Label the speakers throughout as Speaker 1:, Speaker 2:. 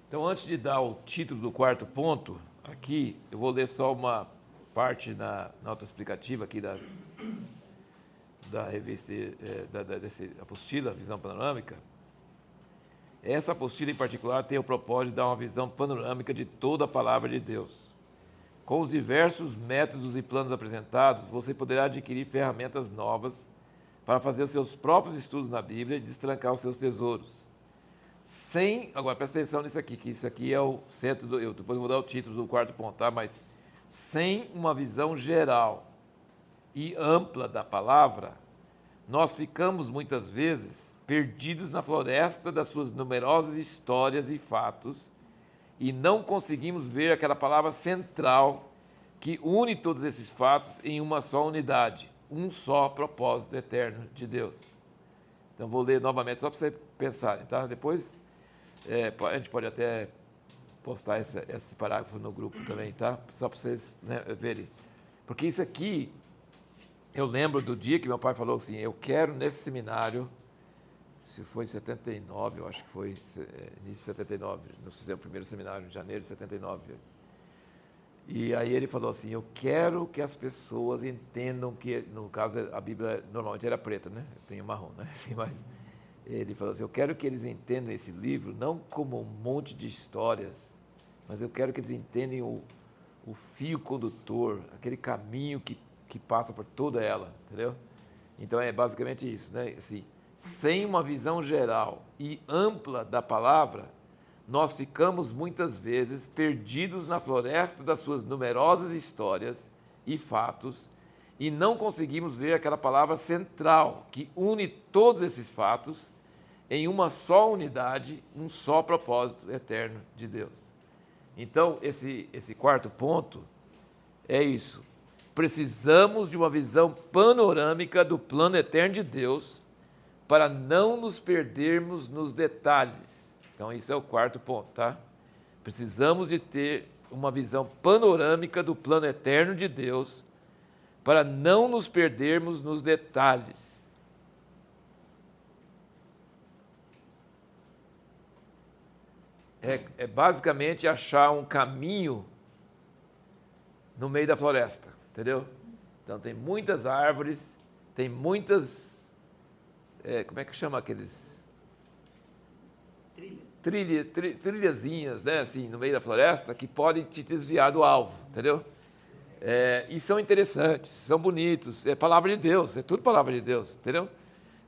Speaker 1: Então, antes de dar o título do quarto ponto, aqui, eu vou ler só uma parte na nota explicativa aqui da revista, dessa apostila, Visão Panorâmica. Essa apostila, em particular, tem o propósito de dar uma visão panorâmica de toda a palavra de Deus. Com os diversos métodos e planos apresentados, você poderá adquirir ferramentas novas para fazer os seus próprios estudos na Bíblia e destrancar os seus tesouros. Agora presta atenção nisso aqui, que isso aqui é o centro do... depois eu vou dar o título do quarto ponto, tá? Mas sem uma visão geral e ampla da palavra, nós ficamos muitas vezes perdidos na floresta das suas numerosas histórias e fatos e não conseguimos ver aquela palavra central que une todos esses fatos em uma só unidade, um só propósito eterno de Deus. Então vou ler novamente só para vocês pensarem, tá? Depois a gente pode até postar esse parágrafo no grupo também, tá? Só para vocês, né, verem. Porque isso aqui, eu lembro do dia que meu pai falou assim, eu quero nesse seminário, se foi em 79, eu acho que foi início de 79, nós fizemos o primeiro seminário em janeiro de 79. E aí ele falou assim, eu quero que as pessoas entendam que, no caso a Bíblia normalmente era preta, né? Eu tenho marrom, né? Mas ele falou assim, eu quero que eles entendam esse livro não como um monte de histórias, mas eu quero que eles entendam o fio condutor, aquele caminho que passa por toda ela, entendeu? Então é basicamente isso, né? Assim, sem uma visão geral e ampla da palavra, nós ficamos muitas vezes perdidos na floresta das suas numerosas histórias e fatos e não conseguimos ver aquela palavra central que une todos esses fatos em uma só unidade, um só propósito eterno de Deus. Então, esse quarto ponto é isso. Precisamos de uma visão panorâmica do plano eterno de Deus para não nos perdermos nos detalhes. Então, isso é o quarto ponto, tá? Precisamos de ter uma visão panorâmica do plano eterno de Deus para não nos perdermos nos detalhes. É basicamente achar um caminho no meio da floresta, entendeu? Então, tem muitas árvores, tem muitas... como é que chama aqueles... trilhazinhas, né, assim, no meio da floresta, que podem te desviar do alvo, entendeu? E são interessantes, são bonitos, é palavra de Deus, é tudo palavra de Deus, entendeu?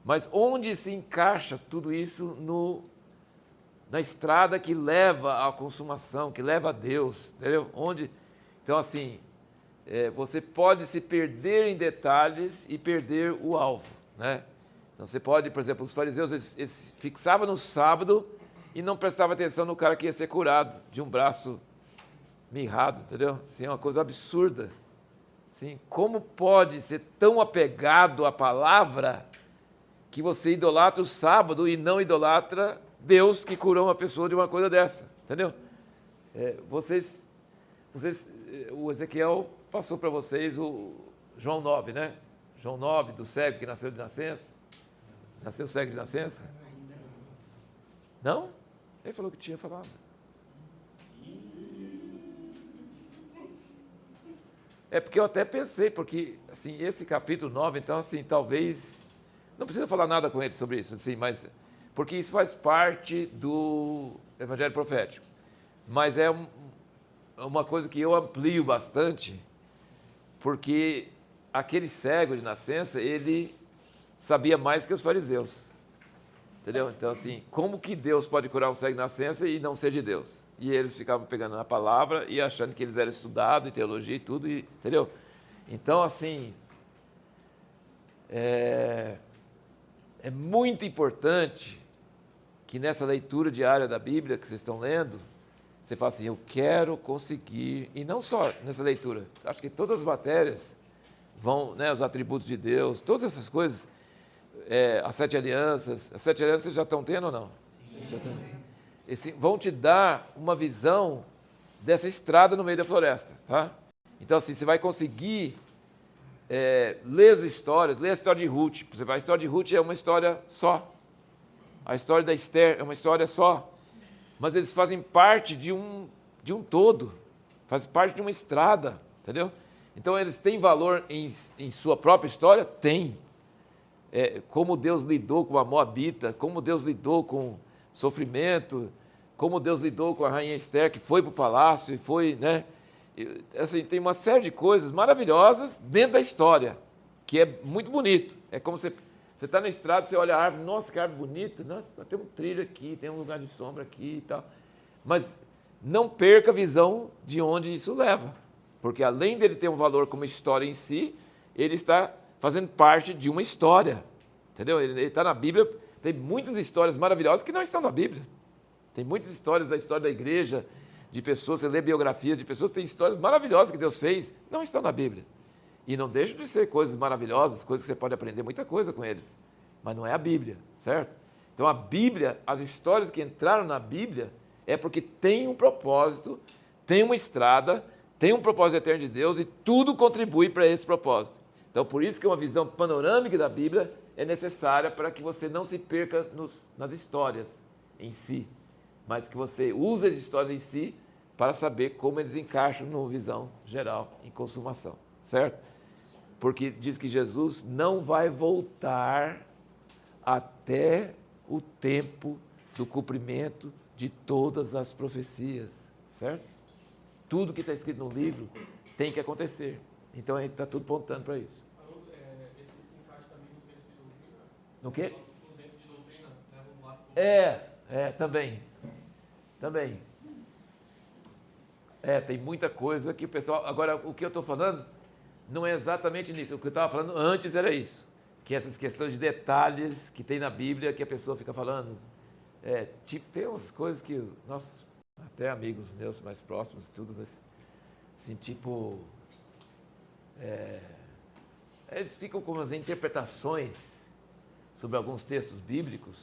Speaker 1: Mas onde se encaixa tudo isso na estrada que leva à consumação, que leva a Deus, entendeu? Então, assim, você pode se perder em detalhes e perder o alvo, né? Então, você pode, por exemplo, os fariseus, eles fixavam no sábado e não prestavam atenção no cara que ia ser curado de um braço mirrado, entendeu? Assim, é uma coisa absurda. Assim, como pode ser tão apegado à palavra que você idolatra o sábado e não idolatra Deus que curou uma pessoa de uma coisa dessa, entendeu? O Ezequiel passou para vocês o João 9, né? João 9, do cego que nasceu de nascença. Nasceu cego de nascença? Não? Ele falou que tinha falado. É porque eu até pensei, porque assim, esse capítulo 9, então assim, talvez... Não precisa falar nada com ele sobre isso, assim, mas... Porque isso faz parte do Evangelho Profético. Mas é uma coisa que eu amplio bastante, porque aquele cego de nascença, ele sabia mais que os fariseus. Entendeu? Então, assim, como que Deus pode curar um cego de nascença e não ser de Deus? E eles ficavam pegando na palavra e achando que eles eram estudados em teologia e tudo, entendeu? Então, assim, é muito importante que nessa leitura diária da Bíblia que vocês estão lendo, você fala assim, eu quero conseguir, e não só nessa leitura, acho que todas as matérias vão, né, os atributos de Deus, todas essas coisas, as sete alianças já estão tendo ou não? Sim. Vão te dar uma visão dessa estrada no meio da floresta, tá? Então, assim, você vai conseguir ler as histórias, ler a história de Ruth. A história de Ruth é uma história só. A história da Esther é uma história só. mas eles fazem parte de um todo, fazem parte de uma estrada, entendeu? Então eles têm valor em sua própria história? Tem. Como Deus lidou com a Moabita, como Deus lidou com sofrimento, como Deus lidou com a rainha Esther, que foi para o palácio e foi, né? Assim, tem uma série de coisas maravilhosas dentro da história, que é muito bonito. É como você está na estrada, você olha a árvore, nossa, que árvore bonita, nossa, tem um trilho aqui, tem um lugar de sombra aqui e tal. Mas não perca a visão de onde isso leva, porque além dele ter um valor como história em si, ele está fazendo parte de uma história, entendeu? Ele está na Bíblia, tem muitas histórias maravilhosas que não estão na Bíblia. Tem muitas histórias da história da igreja, de pessoas, você lê biografias de pessoas, tem histórias maravilhosas que Deus fez, não estão na Bíblia. E não deixam de ser coisas maravilhosas, coisas que você pode aprender muita coisa com eles. Mas não é a Bíblia, certo? Então a Bíblia, as histórias que entraram na Bíblia, é porque tem um propósito, tem uma estrada, tem um propósito eterno de Deus e tudo contribui para esse propósito. Então por isso que uma visão panorâmica da Bíblia é necessária para que você não se perca nas histórias em si, mas que você use as histórias em si para saber como eles encaixam numa visão geral, em consumação, certo? Porque diz que Jesus não vai voltar até o tempo do cumprimento de todas as profecias, certo? Tudo que está escrito no livro tem que acontecer. Então a gente está tudo apontando para isso.
Speaker 2: Esse se encaixa também nos ventos de doutrina?
Speaker 1: No quê?
Speaker 2: Os ventos de doutrina, né? Vamos lá.
Speaker 1: Também. Tem muita coisa que o pessoal... Agora, o que eu estou falando não é exatamente nisso. O que eu estava falando antes era isso. Que essas questões de detalhes que tem na Bíblia, que a pessoa fica falando... tem umas coisas que... Nossa, até amigos meus mais próximos, tudo assim, tipo... eles ficam com umas interpretações sobre alguns textos bíblicos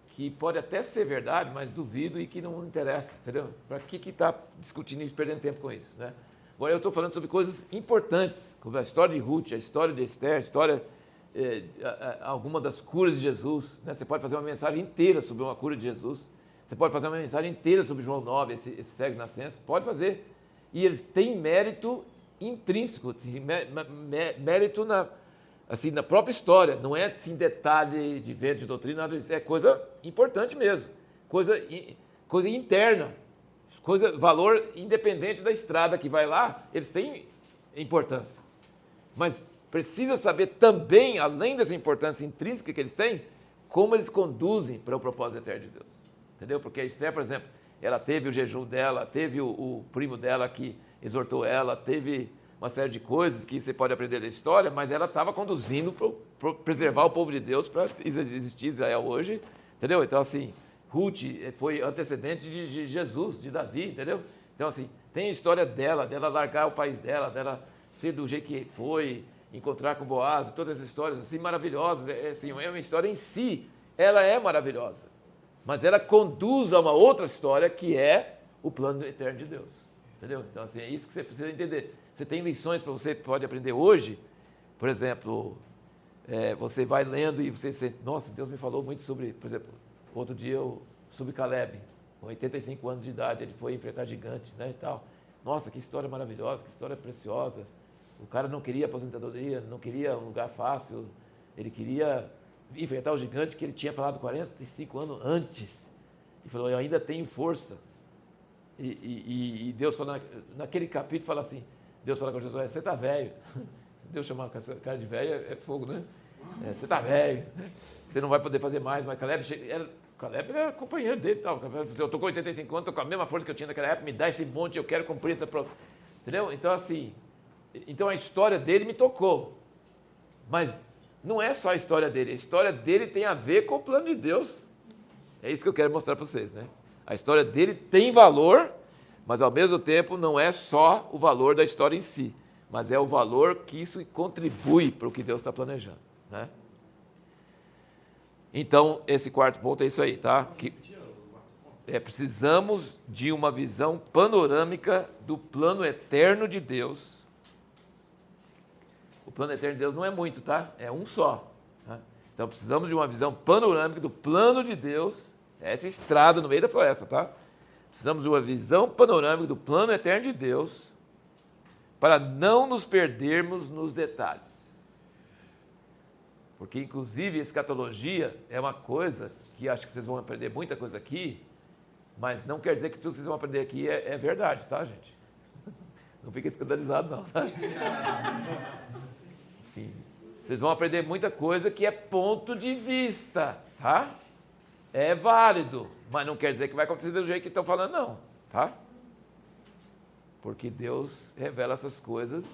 Speaker 1: que pode até ser verdade, mas duvido e que não interessa, entendeu? Para que está discutindo isso, perdendo tempo com isso, né? Agora eu estou falando sobre coisas importantes, como a história de Ruth, a história de Esther, a história, alguma das curas de Jesus, né? Você pode fazer uma mensagem inteira sobre uma cura de Jesus, você pode fazer uma mensagem inteira sobre João 9, esse cego de nascença, pode fazer. E eles têm mérito intrínseco, assim, mérito na própria história, não é assim, detalhe de vento de doutrina, nada disso, é coisa importante mesmo, coisa interna, valor independente da estrada que vai lá, eles têm importância. Mas precisa saber também, além dessa importância intrínseca que eles têm, como eles conduzem para o propósito eterno de Deus. Entendeu? Porque a Esther, por exemplo, ela teve o jejum dela, teve o primo dela que exortou ela, teve uma série de coisas que você pode aprender da história, mas ela estava conduzindo para preservar o povo de Deus para existir Israel hoje, entendeu? Então, assim, Ruth foi antecedente de Jesus, de Davi, entendeu? Então, assim, tem a história dela largar o país dela ser do jeito que foi, encontrar com Boaz, todas essas histórias assim, maravilhosas, assim, é uma história em si, ela é maravilhosa, mas ela conduz a uma outra história que é o plano eterno de Deus, entendeu? Então, assim, é isso que você precisa entender. Você tem lições para você pode aprender hoje, por exemplo, você vai lendo e você sente, nossa, Deus me falou muito sobre, por exemplo, outro dia sobre Caleb, com 85 anos de idade, ele foi enfrentar gigantes, né, e tal. Nossa, que história maravilhosa, que história preciosa. O cara não queria aposentadoria, não queria um lugar fácil, ele queria enfrentar o gigante que ele tinha falado 45 anos antes. E falou, eu ainda tenho força. E Deus fala, naquele capítulo fala assim, Deus fala com Jesus, você está velho. Deus chamar com essa cara de velho é fogo, né? Você está velho, você não vai poder fazer mais. Mas Caleb era companheiro dele. Tal. Eu estou com 85 anos, estou com a mesma força que eu tinha naquela época, me dá esse monte, eu quero cumprir essa prova. Entendeu? Então, assim, a história dele me tocou. Mas não é só a história dele tem a ver com o plano de Deus. É isso que eu quero mostrar para vocês, né? A história dele tem valor, mas ao mesmo tempo não é só o valor da história em si, mas é o valor que isso contribui para o que Deus está planejando, né? Então, esse quarto ponto é isso aí, tá? Precisamos de uma visão panorâmica do plano eterno de Deus. O plano eterno de Deus não é muito, tá? É um só. Tá? Então, precisamos de uma visão panorâmica do plano de Deus É essa estrada no meio da floresta, tá? Precisamos de uma visão panorâmica do plano eterno de Deus para não nos perdermos nos detalhes. Porque, inclusive, escatologia é uma coisa que acho que vocês vão aprender muita coisa aqui, mas não quer dizer que tudo que vocês vão aprender aqui é verdade, tá, gente? Não fiquem escandalizados, não, tá? Sim. Vocês vão aprender muita coisa que é ponto de vista, tá? É válido, mas não quer dizer que vai acontecer do jeito que estão falando, não, tá? Porque Deus revela essas coisas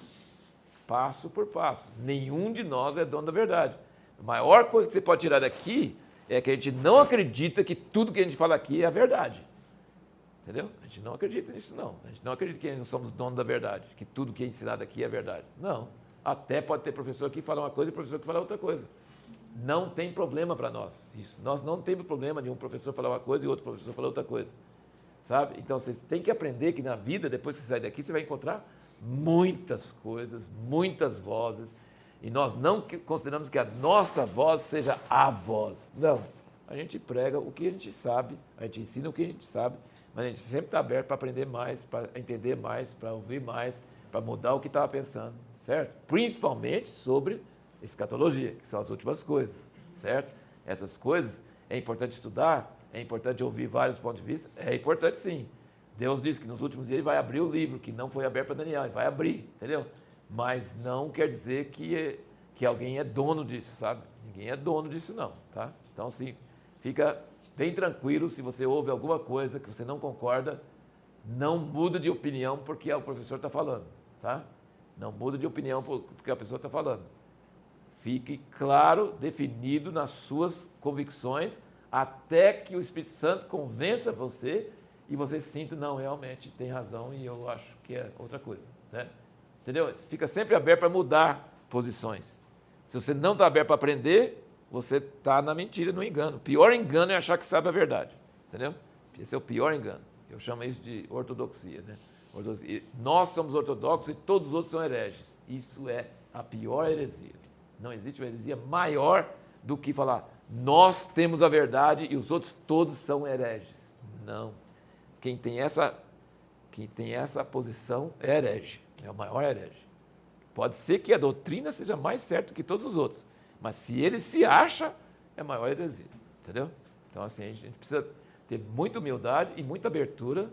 Speaker 1: passo por passo. Nenhum de nós é dono da verdade. A maior coisa que você pode tirar daqui é que a gente não acredita que tudo que a gente fala aqui é a verdade. Entendeu? A gente não acredita nisso, não. A gente não acredita que nós somos donos da verdade, que tudo que é ensinado aqui é verdade. Não. Até pode ter professor que fala uma coisa e professor que fala outra coisa. Não tem problema para nós isso. Nós não temos problema de um professor falar uma coisa e outro professor falar outra coisa. Sabe? Então, vocês têm que aprender que na vida, depois que você sair daqui, você vai encontrar muitas coisas, muitas vozes. E nós não consideramos que a nossa voz seja a voz. Não. A gente prega o que a gente sabe, a gente ensina o que a gente sabe, mas a gente sempre está aberto para aprender mais, para entender mais, para ouvir mais, para mudar o que estava pensando, certo? Principalmente sobre escatologia, que são as últimas coisas, certo? Essas coisas é importante estudar, é importante ouvir vários pontos de vista, é importante sim. Deus disse que nos últimos dias ele vai abrir o livro, que não foi aberto para Daniel, ele vai abrir, entendeu? Mas não quer dizer que alguém é dono disso, sabe? Ninguém é dono disso não, tá? Então, assim, fica bem tranquilo se você ouve alguma coisa que você não concorda, não muda de opinião porque o professor está falando, tá? Não muda de opinião porque a pessoa está falando. Fique claro, definido nas suas convicções, até que o Espírito Santo convença você e você sinta, não, realmente tem razão e eu acho que é outra coisa, né? Entendeu? Fica sempre aberto para mudar posições. Se você não está aberto para aprender, você está na mentira, no engano. O pior engano é achar que sabe a verdade, entendeu? Esse é o pior engano. Eu chamo isso de ortodoxia, né? Nós somos ortodoxos e todos os outros são hereges. Isso é a pior heresia. Não existe uma heresia maior do que falar, nós temos a verdade e os outros todos são hereges. Não. Quem tem essa posição é herege, é o maior herege. Pode ser que a doutrina seja mais certa que todos os outros, mas se ele se acha, é a maior heresia, entendeu? Então, assim, a gente precisa ter muita humildade e muita abertura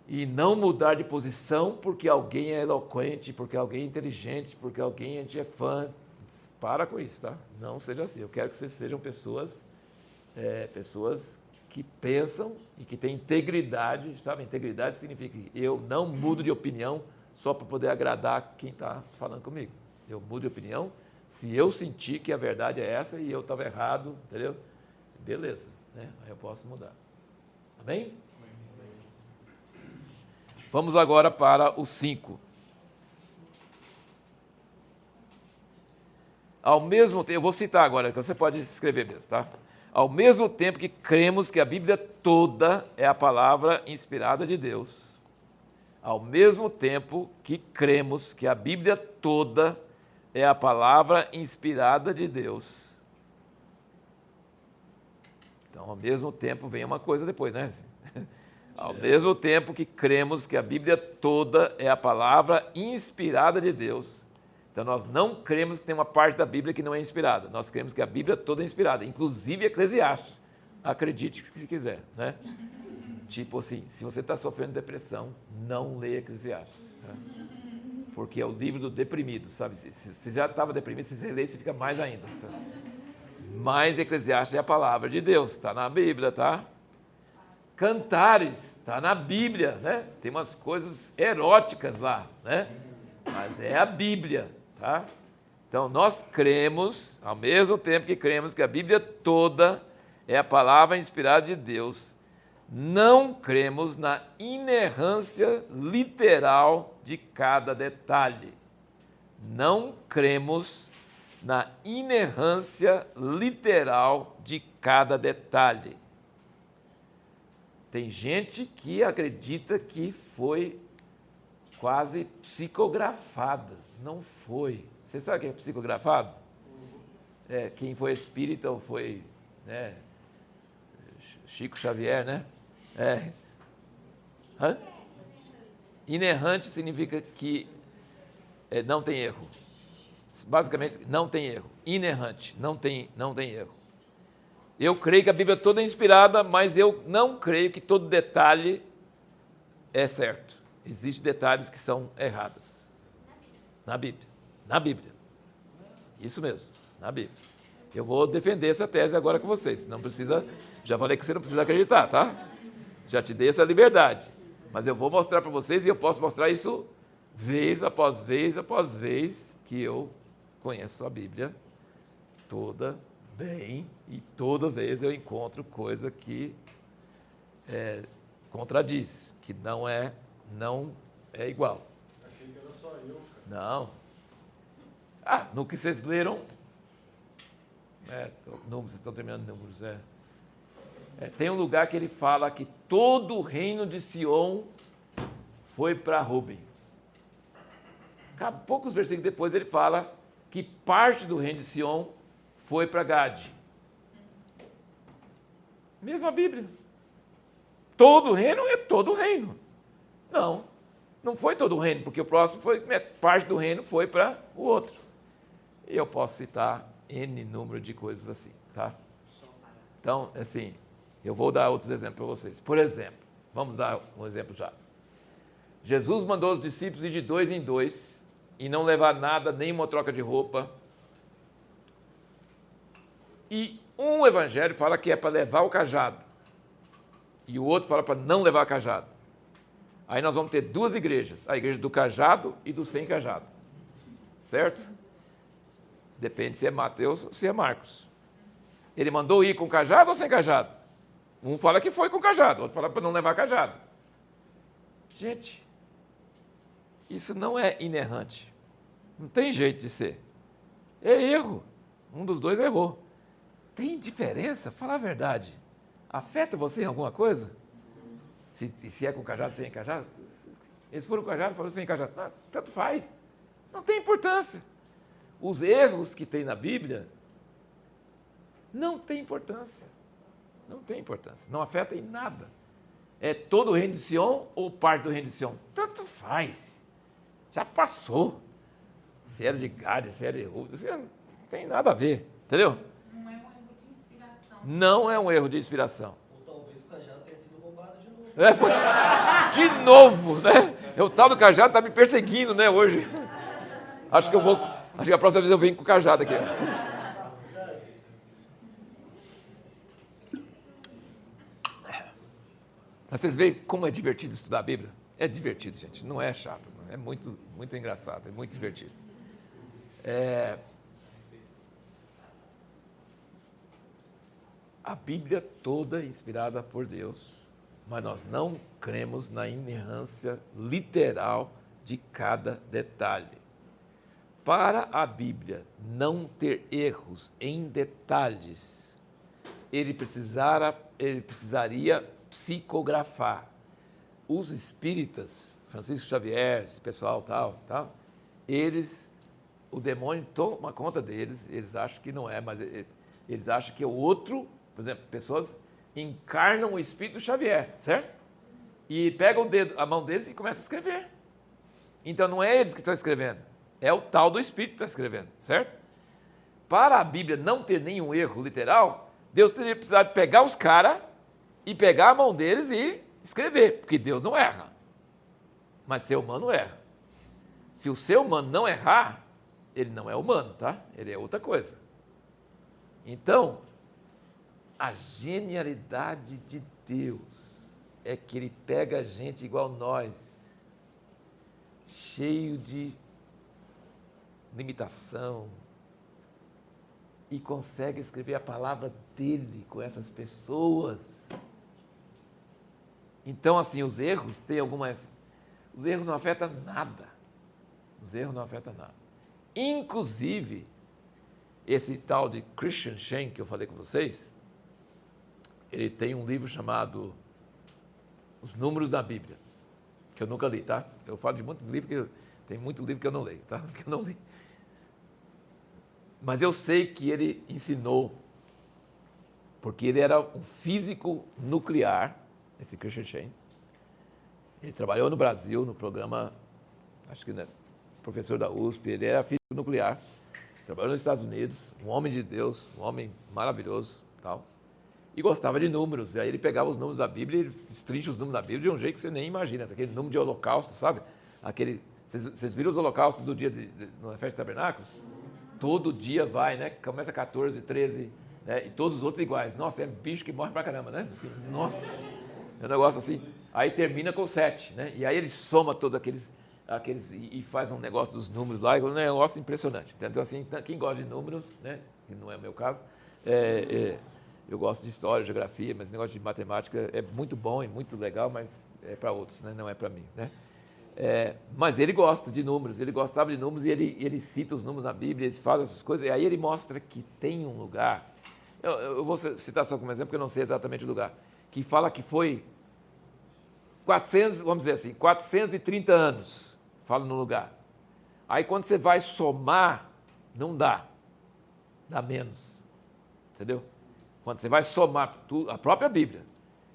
Speaker 1: e não mudar de posição porque alguém é eloquente, porque alguém é inteligente, porque alguém a gente é fã. Para com isso, tá? Não seja assim. Eu quero que vocês sejam pessoas que pensam e que têm integridade, sabe? Integridade significa que eu não mudo de opinião só para poder agradar quem está falando comigo. Eu mudo de opinião se eu sentir que a verdade é essa e eu estava errado, entendeu? Beleza, né? Aí eu posso mudar. Amém? Vamos agora para o 5. Ao mesmo tempo, eu vou citar agora, que você pode escrever mesmo, tá? Ao mesmo tempo que cremos que a Bíblia toda é a palavra inspirada de Deus, ao mesmo tempo que cremos que a Bíblia toda é a palavra inspirada de Deus. Então, ao mesmo tempo, vem uma coisa depois, né? Ao mesmo tempo que cremos que a Bíblia toda é a palavra inspirada de Deus. Então, nós não cremos que tem uma parte da Bíblia que não é inspirada. Nós cremos que a Bíblia toda é inspirada, inclusive Eclesiastes. Acredite se quiser, né? Tipo assim, se você está sofrendo depressão, não leia Eclesiastes. Né? Porque é o livro do deprimido, sabe? Se você já estava deprimido, se você lê, você fica mais ainda. Tá? Mas Eclesiastes é a palavra de Deus, está na Bíblia, tá? Cantares, está na Bíblia, né? Tem umas coisas eróticas lá, né? Mas é a Bíblia, tá? Então, nós cremos, ao mesmo tempo que cremos que a Bíblia toda é a palavra inspirada de Deus, não cremos na inerrância literal de cada detalhe. Não cremos na inerrância literal de cada detalhe. Tem gente que acredita que foi quase psicografada. Não foi. Você sabe o que é psicografado? É, quem foi espírita ou foi, né, Chico Xavier, né? Hã? Inerrante significa que não tem erro. Basicamente, não tem erro. Inerrante, não tem erro. Eu creio que a Bíblia toda é inspirada, mas eu não creio que todo detalhe é certo. Existem detalhes que são errados. Na Bíblia. Na Bíblia. Isso mesmo, na Bíblia. Eu vou defender essa tese agora com vocês. Não precisa, já falei que você não precisa acreditar, tá? Já te dei essa liberdade. Mas eu vou mostrar para vocês e eu posso mostrar isso vez após vez que eu conheço a Bíblia toda bem e toda vez eu encontro coisa que contradiz, que não é igual.
Speaker 3: Achei que era só eu, cara.
Speaker 1: Não. No que vocês leram, números, vocês estão terminando números, tem um lugar que ele fala que todo o reino de Sião foi para Ruben. Poucos versículos depois ele fala que parte do reino de Sião foi para Gade. Mesma Bíblia. Todo o reino é todo o reino. Não foi todo o reino, porque o próximo foi, parte do reino foi para o outro. E eu posso citar N número de coisas assim, tá? Então, assim, eu vou dar outros exemplos para vocês. Por exemplo, vamos dar um exemplo já. Jesus mandou os discípulos ir de 2 em 2 e não levar nada, nenhuma troca de roupa. E um evangelho fala que é para levar o cajado. E o outro fala para não levar cajado. Aí nós vamos ter duas igrejas. A igreja do cajado e do sem cajado. Certo? Depende se é Mateus ou se é Marcos. Ele mandou ir com cajado ou sem cajado? Um fala que foi com cajado, outro fala para não levar cajado. Gente, isso não é inerrante. Não tem jeito de ser. É erro. Um dos dois errou. Tem diferença? Fala a verdade. Afeta você em alguma coisa? Se é com cajado, sem cajado? Eles foram com cajado, foram sem cajado. Não, tanto faz. Não tem importância. Os erros que tem na Bíblia não tem importância. Não tem importância. Não afeta em nada. É todo o reino de Sião ou parte do reino de Sião? Tanto faz. Já passou. Se era de Gade, se era de Ruben, não tem nada a ver. Entendeu?
Speaker 4: Não é um erro de inspiração.
Speaker 1: Não é um erro de inspiração.
Speaker 3: Ou talvez o cajado tenha sido roubado de novo.
Speaker 1: De novo, né? O tal do cajado está me perseguindo, né, hoje. Acho que a próxima vez eu venho com o cajado aqui. Mas vocês veem como é divertido estudar a Bíblia? É divertido, gente. Não é chato. É muito, muito engraçado. É muito divertido. A Bíblia toda é inspirada por Deus. Mas nós não cremos na inerrância literal de cada detalhe. Para a Bíblia não ter erros em detalhes, ele precisaria psicografar. Os espíritas, Francisco Xavier, esse pessoal tal, o demônio toma conta deles, eles acham que não é, mas eles acham que é o outro, por exemplo, pessoas encarnam o espírito Xavier, certo? E pegam a mão deles e começam a escrever. Então não é eles que estão escrevendo, é o tal do espírito que está escrevendo, certo? Para a Bíblia não ter nenhum erro literal, Deus teria precisado pegar os caras e pegar a mão deles e escrever, porque Deus não erra. Mas ser humano erra. Se o ser humano não errar, ele não é humano, tá? Ele é outra coisa. Então, a genialidade de Deus é que ele pega gente igual nós, cheio de limitação, e consegue escrever a palavra dele com essas pessoas. Então, assim, os erros não afetam nada. Os erros não afetam nada. Inclusive, esse tal de Christian Shank que eu falei com vocês, ele tem um livro chamado Os Números da Bíblia, que eu nunca li, tá? Eu falo de muito livro, tem muito livro que eu não leio, tá? Que eu não li. Mas eu sei que ele ensinou porque ele era um físico nuclear, esse Christian Shane. Ele trabalhou no Brasil, no programa, acho que, né, professor da USP, ele era físico nuclear, trabalhou nos Estados Unidos, um homem de Deus, um homem maravilhoso, tal, e gostava de números. E aí ele pegava os números da Bíblia e ele destrincha os números da Bíblia de um jeito que você nem imagina, aquele número de holocausto, sabe? Vocês viram os holocaustos do dia na festa de tabernáculos? Todo dia vai, né? Começa 14, 13, né? E todos os outros iguais. Nossa, é bicho que morre pra caramba, né? Assim, nossa, é um negócio assim. Aí termina com 7, né? E aí ele soma todos aqueles e faz um negócio dos números lá, é um negócio impressionante. Então, assim, quem gosta de números, né? Que não é o meu caso, eu gosto de história, geografia, mas esse negócio de matemática é muito bom e muito legal, mas é para outros, né? Não é para mim, né? Mas ele gosta de números, ele gostava de números e ele cita os números na Bíblia, ele faz essas coisas, e aí ele mostra que tem um lugar, eu vou citar só como exemplo, porque eu não sei exatamente o lugar, que fala que foi 400, vamos dizer assim, 430 anos, fala no lugar. Aí quando você vai somar, não dá menos, entendeu? Quando você vai somar a própria Bíblia,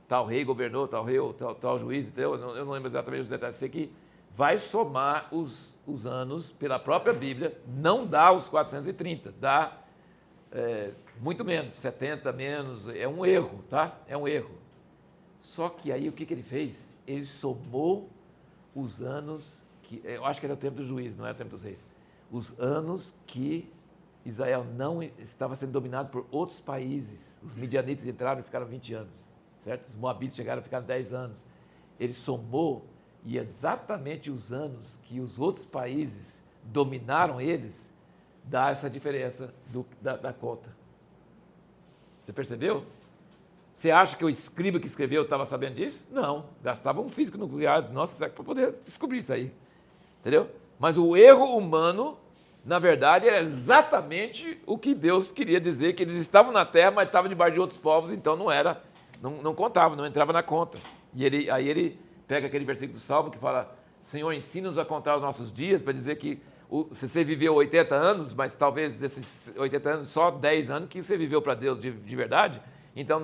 Speaker 1: tal rei governou, tal rei, tal juiz, eu não lembro exatamente os detalhes, sei que vai somar os anos pela própria Bíblia, não dá os 430, dá muito menos, 70 menos, é um erro, tá? É um erro. Só que aí o que ele fez? Ele somou os anos, eu acho que era o tempo do juiz, não era o tempo dos reis, os anos que Israel não estava sendo dominado por outros países. Os midianitas entraram e ficaram 20 anos, certo? Os moabitas chegaram e ficaram 10 anos. Ele somou e exatamente os anos que os outros países dominaram eles, dá essa diferença da conta. Você percebeu? Você acha que o escriba que escreveu estava sabendo disso? Não. Gastava um físico nuclear do nosso século para poder descobrir isso aí. Entendeu? Mas o erro humano, na verdade, era exatamente o que Deus queria dizer, que eles estavam na terra, mas estavam debaixo de outros povos, então não contava, não entrava na conta. E aí ele pega aquele versículo do Salmo que fala, Senhor, ensina-nos a contar os nossos dias, para dizer que se você viveu 80 anos, mas talvez desses 80 anos, só 10 anos que você viveu para Deus de verdade, então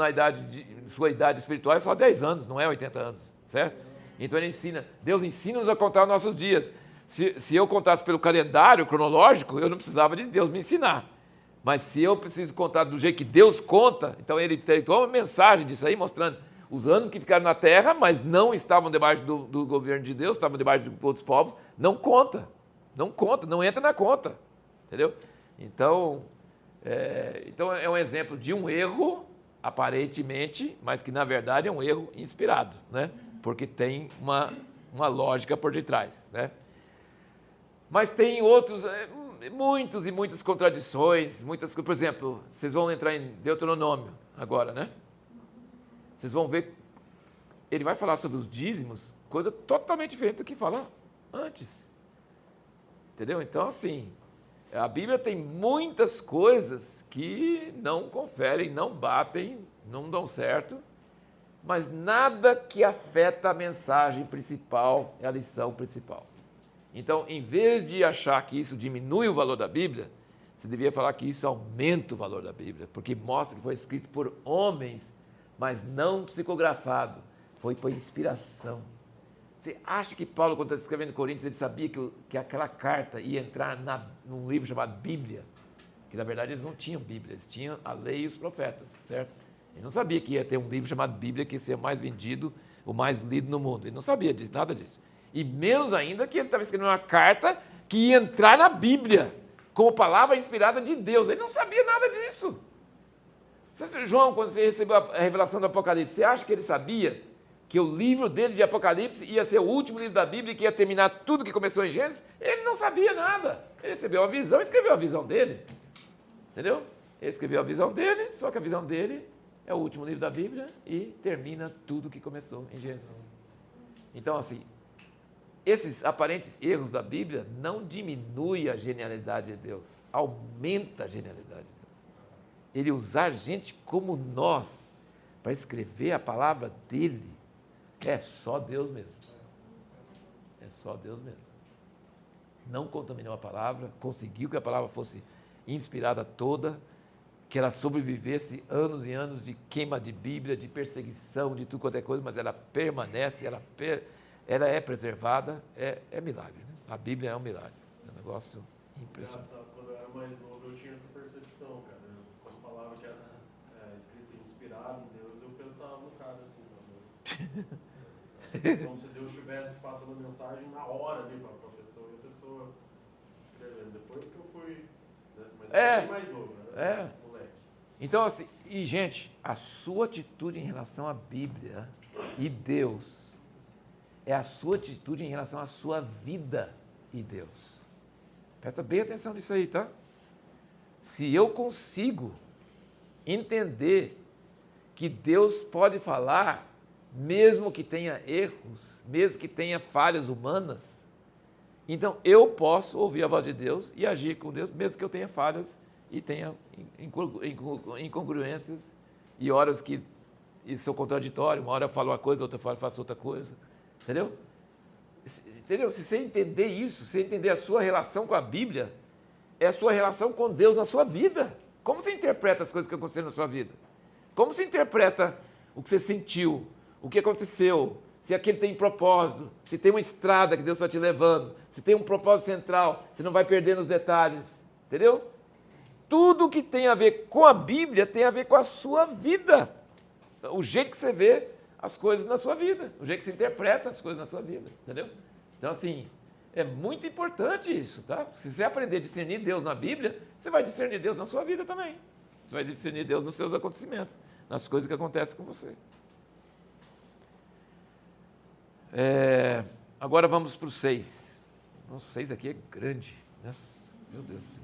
Speaker 1: sua idade espiritual é só 10 anos, não é 80 anos, certo? Então ele ensina, Deus ensina-nos a contar os nossos dias. Se eu contasse pelo calendário cronológico, eu não precisava de Deus me ensinar. Mas se eu preciso contar do jeito que Deus conta, então ele tem uma mensagem disso aí, mostrando os anos que ficaram na terra, mas não estavam debaixo do governo de Deus, estavam debaixo de outros povos, não conta, não entra na conta, entendeu? Então é um exemplo de um erro, aparentemente, mas que na verdade é um erro inspirado, né? Porque tem uma lógica por detrás, né? Mas tem outros, muitas e muitas contradições, muitas coisas. Por exemplo, vocês vão entrar em Deuteronômio agora, né? Vocês vão ver, ele vai falar sobre os dízimos, coisa totalmente diferente do que fala antes. Entendeu? Então, assim, a Bíblia tem muitas coisas que não conferem, não batem, não dão certo, mas nada que afeta a mensagem principal, é a lição principal. Então, em vez de achar que isso diminui o valor da Bíblia, você devia falar que isso aumenta o valor da Bíblia, porque mostra que foi escrito por homens, mas não psicografado, foi por inspiração. Você acha que Paulo, quando está escrevendo em Coríntios, ele sabia que aquela carta ia entrar num livro chamado Bíblia? Que na verdade eles não tinham Bíblia, eles tinham a lei e os profetas, certo? Ele não sabia que ia ter um livro chamado Bíblia que ia ser o mais vendido, o mais lido no mundo. Ele não sabia disso, nada disso. E menos ainda que ele estava escrevendo uma carta que ia entrar na Bíblia, como palavra inspirada de Deus. Ele não sabia nada disso. João, quando você recebeu a revelação do Apocalipse, você acha que ele sabia que o livro dele de Apocalipse ia ser o último livro da Bíblia, que ia terminar tudo que começou em Gênesis? Ele não sabia nada. Ele recebeu a visão e escreveu a visão dele. Entendeu? Ele escreveu a visão dele, só que a visão dele é o último livro da Bíblia e termina tudo que começou em Gênesis. Então, assim, esses aparentes erros da Bíblia não diminuem a genialidade de Deus, aumenta a genialidade de Deus. Ele usar gente como nós para escrever a palavra dele, é só Deus mesmo. É só Deus mesmo. Não contaminou a palavra, conseguiu que a palavra fosse inspirada toda, que ela sobrevivesse anos e anos de queima de Bíblia, de perseguição, de tudo quanto é coisa, mas ela permanece, ela é preservada, é milagre. Né? A Bíblia é um milagre, é um negócio impressionante.
Speaker 3: Engraçado, quando eu era mais novo eu tinha essa percepção, cara. Quando falava que era escrito inspirado em Deus, eu pensava no cara assim, como se Deus estivesse passando a mensagem na hora ali para a pessoa, e a pessoa escrevendo. Depois que eu fui, né? Mas eu era bem mais novo, né? Moleque.
Speaker 1: Então, assim, e gente, a sua atitude em relação à Bíblia e Deus é a sua atitude em relação à sua vida e Deus. Presta bem atenção nisso aí, tá? Se eu consigo entender que Deus pode falar, mesmo que tenha erros, mesmo que tenha falhas humanas, então eu posso ouvir a voz de Deus e agir com Deus, mesmo que eu tenha falhas e tenha incongruências e horas que sou contraditório, uma hora eu falo uma coisa, outra hora eu faço outra coisa, entendeu? Entendeu? Se você entender isso, se você entender a sua relação com a Bíblia, é a sua relação com Deus na sua vida. Como você interpreta as coisas que aconteceram na sua vida? Como você interpreta o que você sentiu, o que aconteceu, se aquele tem propósito, se tem uma estrada que Deus está te levando, se tem um propósito central, você não vai perder nos detalhes, entendeu? Tudo que tem a ver com a Bíblia tem a ver com a sua vida. O jeito que você vê as coisas na sua vida, o jeito que você interpreta as coisas na sua vida, entendeu? Então, assim, é muito importante isso, tá? Se você aprender a discernir Deus na Bíblia, você vai discernir Deus na sua vida também. Você vai discernir Deus nos seus acontecimentos, nas coisas que acontecem com você. Agora vamos para o 6. O 6 aqui é grande, né? Meu Deus do céu.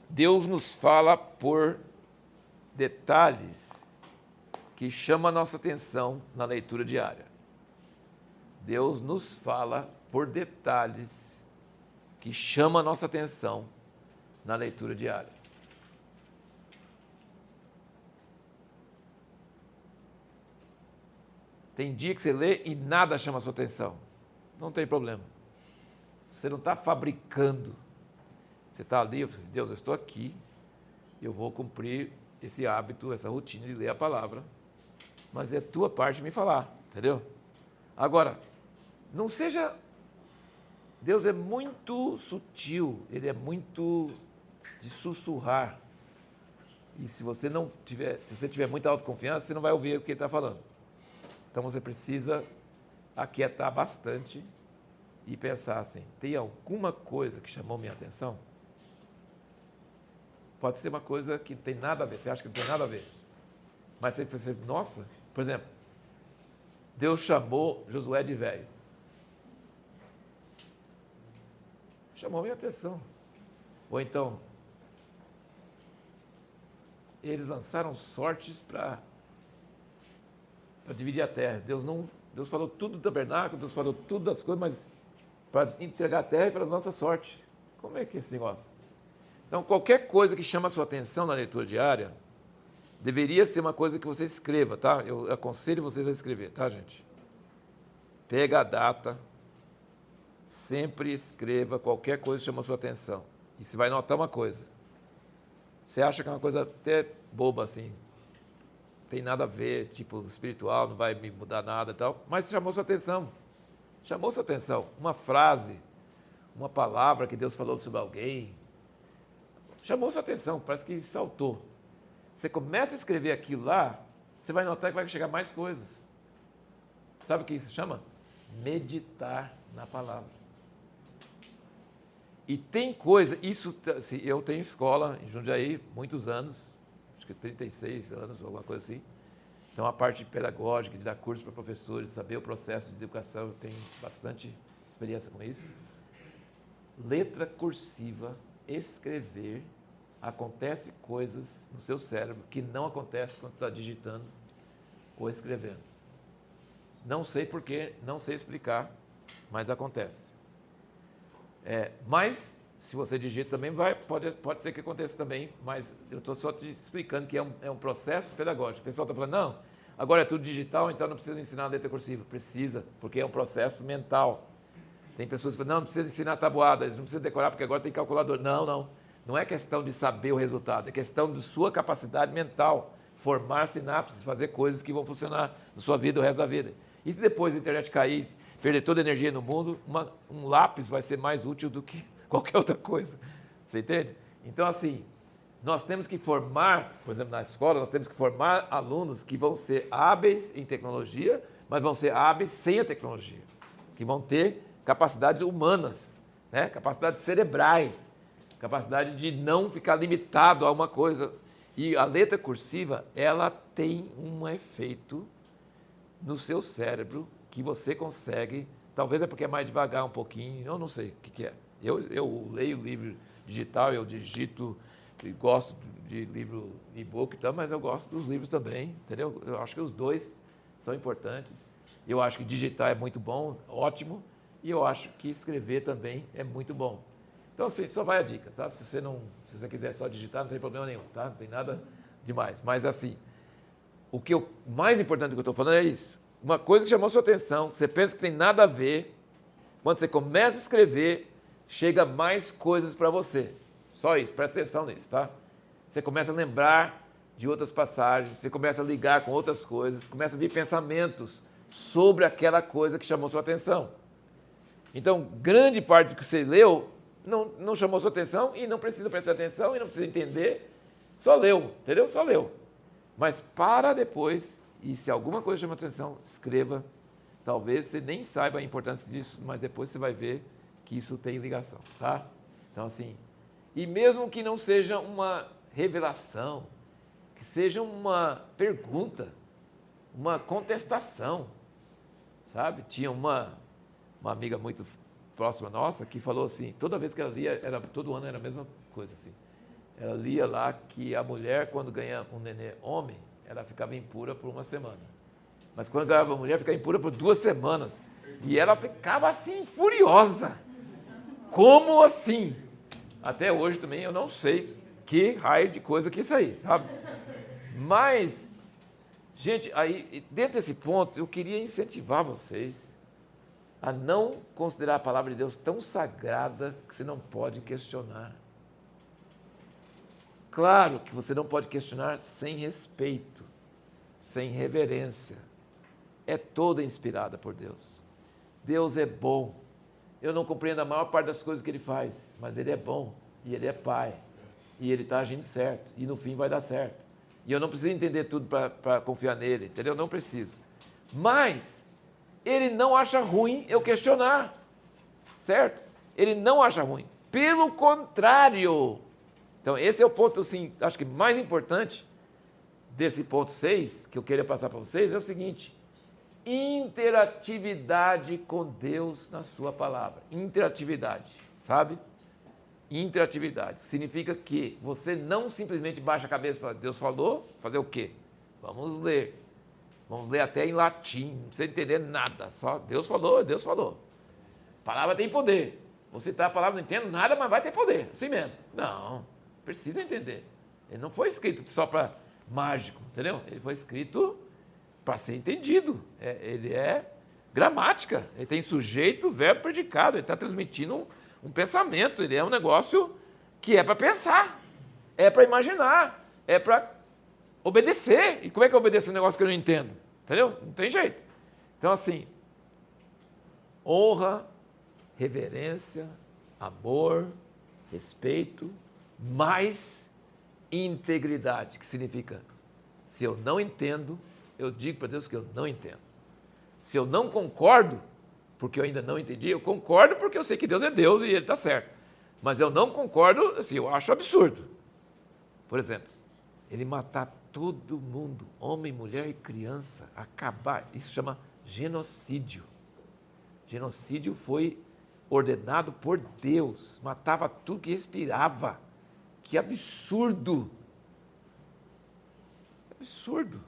Speaker 1: Deus nos fala por detalhes que chamam a nossa atenção na leitura diária. Deus nos fala por detalhes que chamam a nossa atenção na leitura diária. Tem dia que você lê e nada chama a sua atenção. Não tem problema. Você não está fabricando. Você está ali, eu falo assim, Deus, eu estou aqui, eu vou cumprir esse hábito, essa rotina de ler a palavra, mas é tua parte me falar, entendeu? Agora, não seja... Deus é muito sutil, Ele é muito de sussurrar. E se você tiver muita autoconfiança, você não vai ouvir o que Ele está falando. Então você precisa aquietar bastante e pensar assim, tem alguma coisa que chamou minha atenção? Pode ser uma coisa que não tem nada a ver, você acha que não tem nada a ver. Mas você pensa, nossa, por exemplo, Deus chamou Josué de velho. Chamou minha atenção. Ou então, eles lançaram sortes para dividir a terra. Deus falou tudo do tabernáculo, Deus falou tudo das coisas, mas para entregar a terra e para lançar sorte. Como é que é esse negócio? Então, qualquer coisa que chama a sua atenção na leitura diária, deveria ser uma coisa que você escreva, tá? Eu aconselho vocês a escrever, tá, gente? Pega a data, sempre escreva qualquer coisa que chama a sua atenção. E você vai notar uma coisa. Você acha que é uma coisa até boba, assim, tem nada a ver, tipo, espiritual, não vai me mudar nada e tal, mas chamou sua atenção. Chamou sua atenção. Uma frase, uma palavra que Deus falou sobre alguém, chamou sua atenção, parece que saltou. Você começa a escrever aquilo lá, você vai notar que vai chegar mais coisas. Sabe o que isso chama? Meditar na palavra. E tem coisa, isso, eu tenho escola em Jundiaí, muitos anos, acho que 36 anos, alguma coisa assim. Então a parte pedagógica, de dar curso para professores, saber o processo de educação, eu tenho bastante experiência com isso. Letra cursiva, escrever, acontece coisas no seu cérebro que não acontecem quando está digitando ou escrevendo. Não sei porquê, não sei explicar, mas acontece. Mas, se você digita também, pode ser que aconteça também, mas eu estou só te explicando que é um processo pedagógico. O pessoal está falando, não, Agora é tudo digital, então não precisa ensinar a letra cursiva. Precisa, porque é um processo mental. Tem pessoas que falam, não precisa ensinar tabuada, eles não precisam decorar porque agora tem calculador. Não. Não é questão de saber o resultado, é questão de sua capacidade mental. Formar sinapses, fazer coisas que vão funcionar na sua vida o resto da vida. E se depois a internet cair, perder toda a energia no mundo, um lápis vai ser mais útil do que qualquer outra coisa. Você entende? Então, assim, nós temos que formar, por exemplo, na escola, nós temos que formar alunos que vão ser hábeis em tecnologia, mas vão ser hábeis sem a tecnologia, que vão ter capacidades humanas, né? Capacidades cerebrais, capacidade de não ficar limitado a uma coisa. E a letra cursiva, ela tem um efeito no seu cérebro que você consegue, talvez é porque é mais devagar um pouquinho, eu não sei o que é. Eu leio livro digital, eu digito, gosto de livro e-book e tal, mas eu gosto dos livros também, entendeu? Eu acho que os dois são importantes. Eu acho que digitar é muito bom, ótimo, e eu acho que escrever também é muito bom. Então, assim, só vai a dica, tá? Se você quiser só digitar, não tem problema nenhum, tá? Não tem nada demais. Mas, assim, mais importante do que eu estou falando é isso. Uma coisa que chamou sua atenção, que você pensa que tem nada a ver, quando você começa a escrever, chega mais coisas para você. Só isso, presta atenção nisso, tá? Você começa a lembrar de outras passagens, você começa a ligar com outras coisas, começa a vir pensamentos sobre aquela coisa que chamou sua atenção. Então, grande parte do que você leu não chamou sua atenção e não precisa prestar atenção e não precisa entender, só leu, entendeu? Só leu. Mas para depois, e se alguma coisa chama atenção, escreva. Talvez você nem saiba a importância disso, mas depois você vai ver que isso tem ligação, tá? Então, assim, e mesmo que não seja uma revelação, que seja uma pergunta, uma contestação, sabe? Tinha uma amiga muito próxima nossa que falou assim, toda vez que ela lia, todo ano era a mesma coisa assim. Ela lia lá que a mulher, quando ganha um nenê homem, ela ficava impura por 1 semana. Mas quando ganhava a mulher, ficava impura por 2 semanas. E ela ficava assim, furiosa. Como assim? Até hoje também eu não sei que raio de coisa que é isso aí, sabe? Mas, gente, aí, dentro desse ponto, eu queria incentivar vocês a não considerar a palavra de Deus tão sagrada que você não pode questionar. Claro que você não pode questionar sem respeito, sem reverência. É toda inspirada por Deus. Deus é bom. Eu não compreendo a maior parte das coisas que Ele faz, mas Ele é bom, e Ele é Pai, e Ele está agindo certo, e no fim vai dar certo. E eu não preciso entender tudo para confiar nele, entendeu? Não preciso. Mas Ele não acha ruim eu questionar, certo? Ele não acha ruim. Pelo contrário. Então, esse é o ponto, assim, acho que mais importante desse ponto 6, que eu queria passar para vocês, é o seguinte: interatividade com Deus na sua palavra. Interatividade, sabe? Interatividade. Significa que você não simplesmente baixa a cabeça e fala, Deus falou, fazer o quê? Vamos ler. Vamos ler até em latim, não precisa entender nada. Só Deus falou, Deus falou. A palavra tem poder. Vou citar a palavra, não entendo nada, mas vai ter poder. Assim mesmo. Não, precisa entender. Ele não foi escrito só para mágico, entendeu? Ele foi escrito para ser entendido. Ele é gramática. Ele tem sujeito, verbo, predicado. Ele está transmitindo um pensamento. Ele é um negócio que é para pensar, é para imaginar, é para obedecer. E como é que eu obedeço um negócio que eu não entendo? Entendeu? Não tem jeito. Então, assim, honra, reverência, amor, respeito, mais integridade, que significa, se eu não entendo, eu digo para Deus que eu não entendo. Se eu não concordo, porque eu ainda não entendi, eu concordo porque eu sei que Deus é Deus e Ele está certo. Mas eu não concordo, assim, eu acho absurdo. Por exemplo, Ele matar todo mundo, homem, mulher e criança, acabar, isso chama genocídio. Genocídio foi ordenado por Deus, matava tudo que respirava. Que absurdo! Absurdo!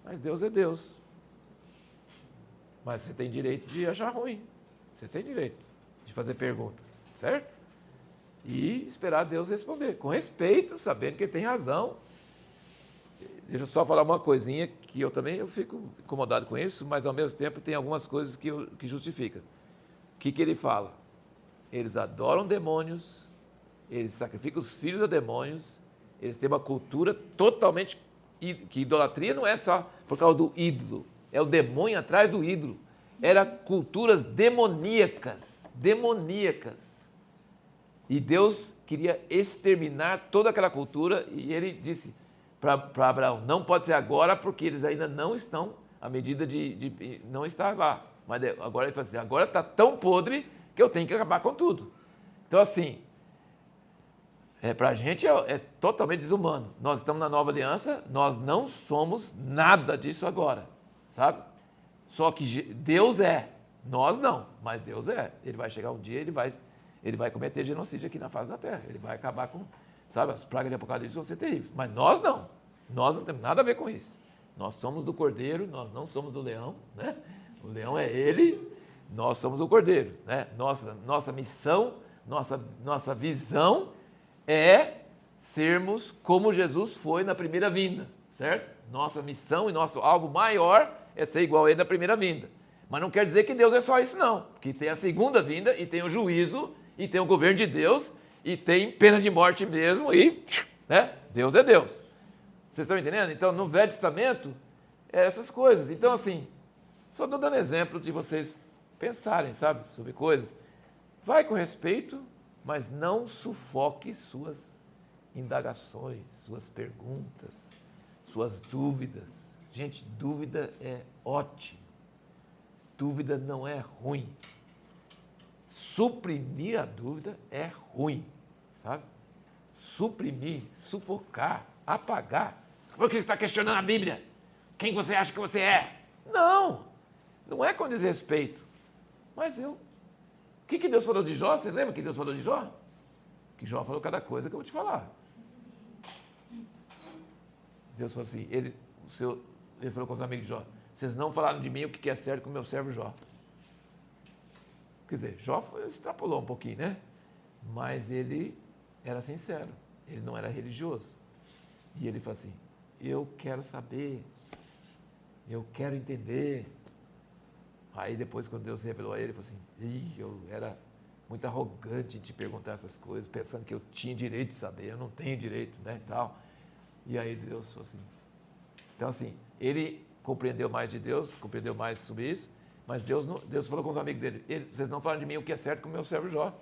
Speaker 1: Mas Deus é Deus. Mas você tem direito de achar ruim. Você tem direito de fazer perguntas, certo? E esperar Deus responder, com respeito, sabendo que Ele tem razão. deixa eu só falar uma coisinha que eu fico incomodado com isso, mas ao mesmo tempo tem algumas coisas que justificam. O que ele fala? Eles adoram demônios, eles sacrificam os filhos a demônios, eles têm uma cultura totalmente... que idolatria não é só por causa do ídolo, é o demônio atrás do ídolo. Era culturas demoníacas. E Deus queria exterminar toda aquela cultura e ele disse para Abraão, não pode ser agora porque eles ainda não estão à medida de não estar lá. Mas agora ele fala assim, agora está tão podre que eu tenho que acabar com tudo. Então assim, para a gente é totalmente desumano. Nós estamos na nova aliança, nós não somos nada disso agora, sabe? Só que Deus é, nós não, mas Deus é. Ele vai chegar um dia, ele vai cometer genocídio aqui na face da terra. Ele vai acabar com, sabe, as pragas de Apocalipse vão ser terríveis. Mas nós não temos nada a ver com isso. Nós somos do Cordeiro, nós não somos do leão, né? O leão é ele, nós somos o Cordeiro, né? Nossa missão, nossa visão é sermos como Jesus foi na primeira vinda, certo? Nossa missão e nosso alvo maior é ser igual a ele na primeira vinda. Mas não quer dizer que Deus é só isso não, porque tem a segunda vinda e tem o juízo e tem o governo de Deus e tem pena de morte mesmo e, né? Deus é Deus. Vocês estão entendendo? Então no Velho Testamento é essas coisas. Então assim, só estou dando exemplo de vocês pensarem, sabe, sobre coisas. Vai com respeito, mas não sufoque suas indagações, suas perguntas, suas dúvidas. Gente, dúvida é ótimo. Dúvida não é ruim. Suprimir a dúvida é ruim, sabe? Suprimir, sufocar, apagar. Por que você está questionando a Bíblia? Quem você acha que você é? Não é com desrespeito. Mas o que Deus falou de Jó? Você lembra que Deus falou de Jó? Que Jó falou cada coisa que eu vou te falar. Deus falou assim, ele falou com os amigos de Jó, vocês não falaram de mim o que é certo com o meu servo Jó. Quer dizer, Jó extrapolou um pouquinho, né? Mas ele era sincero, ele não era religioso. E ele falou assim, eu quero saber, eu quero entender. Aí depois, quando Deus revelou a ele, ele falou assim, eu era muito arrogante em te perguntar essas coisas, pensando que eu tinha direito de saber, eu não tenho direito, né, e tal. E aí Deus falou assim, então assim, ele compreendeu mais de Deus, compreendeu mais sobre isso, mas Deus falou com os amigos dele, vocês não falaram de mim o que é certo com o meu servo Jó.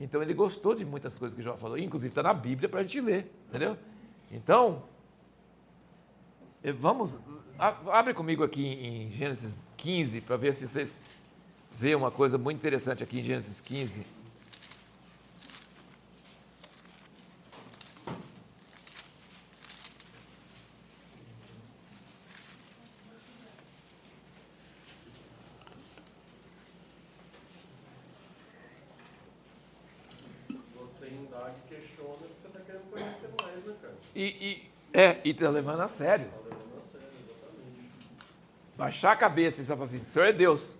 Speaker 1: Então ele gostou de muitas coisas que Jó falou, inclusive está na Bíblia para a gente ler, entendeu? Então, abre comigo aqui em Gênesis 15, para ver se vocês veem uma coisa muito interessante aqui em Gênesis 15.
Speaker 3: Você indaga e questiona que você está querendo conhecer mais, né, cara?
Speaker 1: E está levando a sério.
Speaker 3: Tá levando a sério, exatamente.
Speaker 1: Baixar a cabeça e só falar assim, o Senhor é Deus.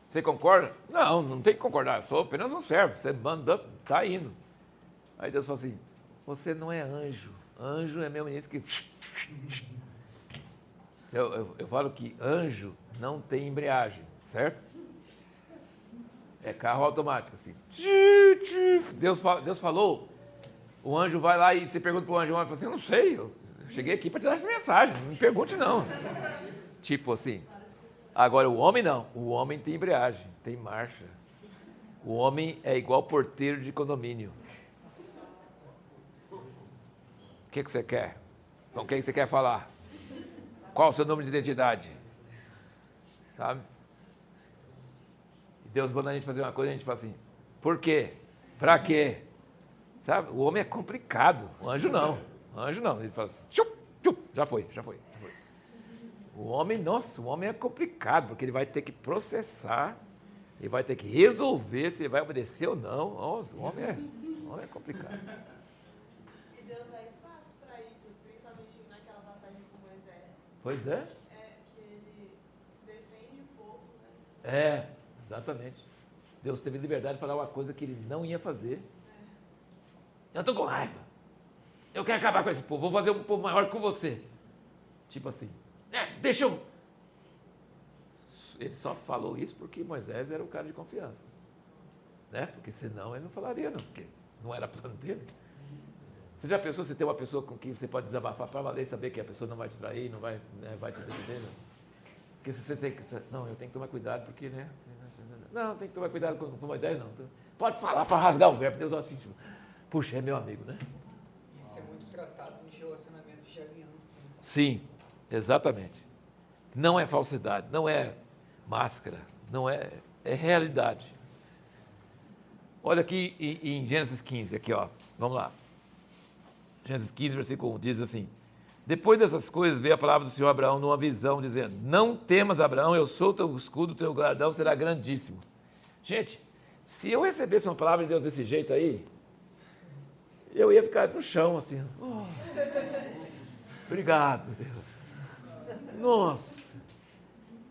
Speaker 1: Você concorda? Não tem que concordar, eu sou apenas um servo, você manda, tá indo. Aí Deus fala assim, você não é anjo, anjo é meu ministro que... Eu falo que anjo não tem embreagem, certo? É carro automático, assim. Deus falou, o anjo vai lá e você pergunta para o anjo, o anjo fala assim, eu não sei, eu cheguei aqui para te dar essa mensagem, não me pergunte não. Tipo assim. Agora o homem não, o homem tem embreagem, tem marcha. O homem é igual porteiro de condomínio. O que você quer? Com quem você quer falar? Qual o seu número de identidade? Sabe? E Deus manda a gente fazer uma coisa e a gente fala assim, por quê? Pra quê? Sabe? O homem é complicado, o anjo não. O anjo não, ele fala assim, já foi. O homem, nossa, o homem é complicado, porque ele vai ter que processar, ele vai ter que resolver se ele vai obedecer ou não. Nossa, o homem é complicado.
Speaker 5: E Deus dá espaço para isso, principalmente naquela passagem com Moisés.
Speaker 1: Pois é.
Speaker 5: Que ele defende o povo, né?
Speaker 1: É, exatamente. Deus teve liberdade de falar uma coisa que ele não ia fazer. Eu estou com raiva. Eu quero acabar com esse povo, vou fazer um povo maior que você. tipo assim, deixa eu... Ele só falou isso porque Moisés era um cara de confiança, né? Porque senão ele não falaria, não, porque não era plano dele. Você já pensou, você tem uma pessoa com quem você pode desabafar para valer e saber que a pessoa não vai te trair, não vai, né, vai te defender? Não? Porque você tem que... Não, eu tenho que tomar cuidado, porque, né? Não, tem que tomar cuidado com Moisés, não. Pode falar para rasgar o verbo. Deus assim, puxa, é meu amigo, né?
Speaker 6: Isso é muito tratado nos relacionamentos de aliança.
Speaker 1: Sim, exatamente. Não é falsidade, não é máscara, não é realidade. Olha aqui em Gênesis 15, aqui, ó. Vamos lá. Gênesis 15, versículo 1, diz assim: depois dessas coisas veio a palavra do Senhor a Abraão numa visão, dizendo: não temas, Abraão, eu sou teu escudo, teu galardão será grandíssimo. Gente, se eu recebesse uma palavra de Deus desse jeito aí, eu ia ficar no chão, assim. Oh, obrigado, Deus. Nossa.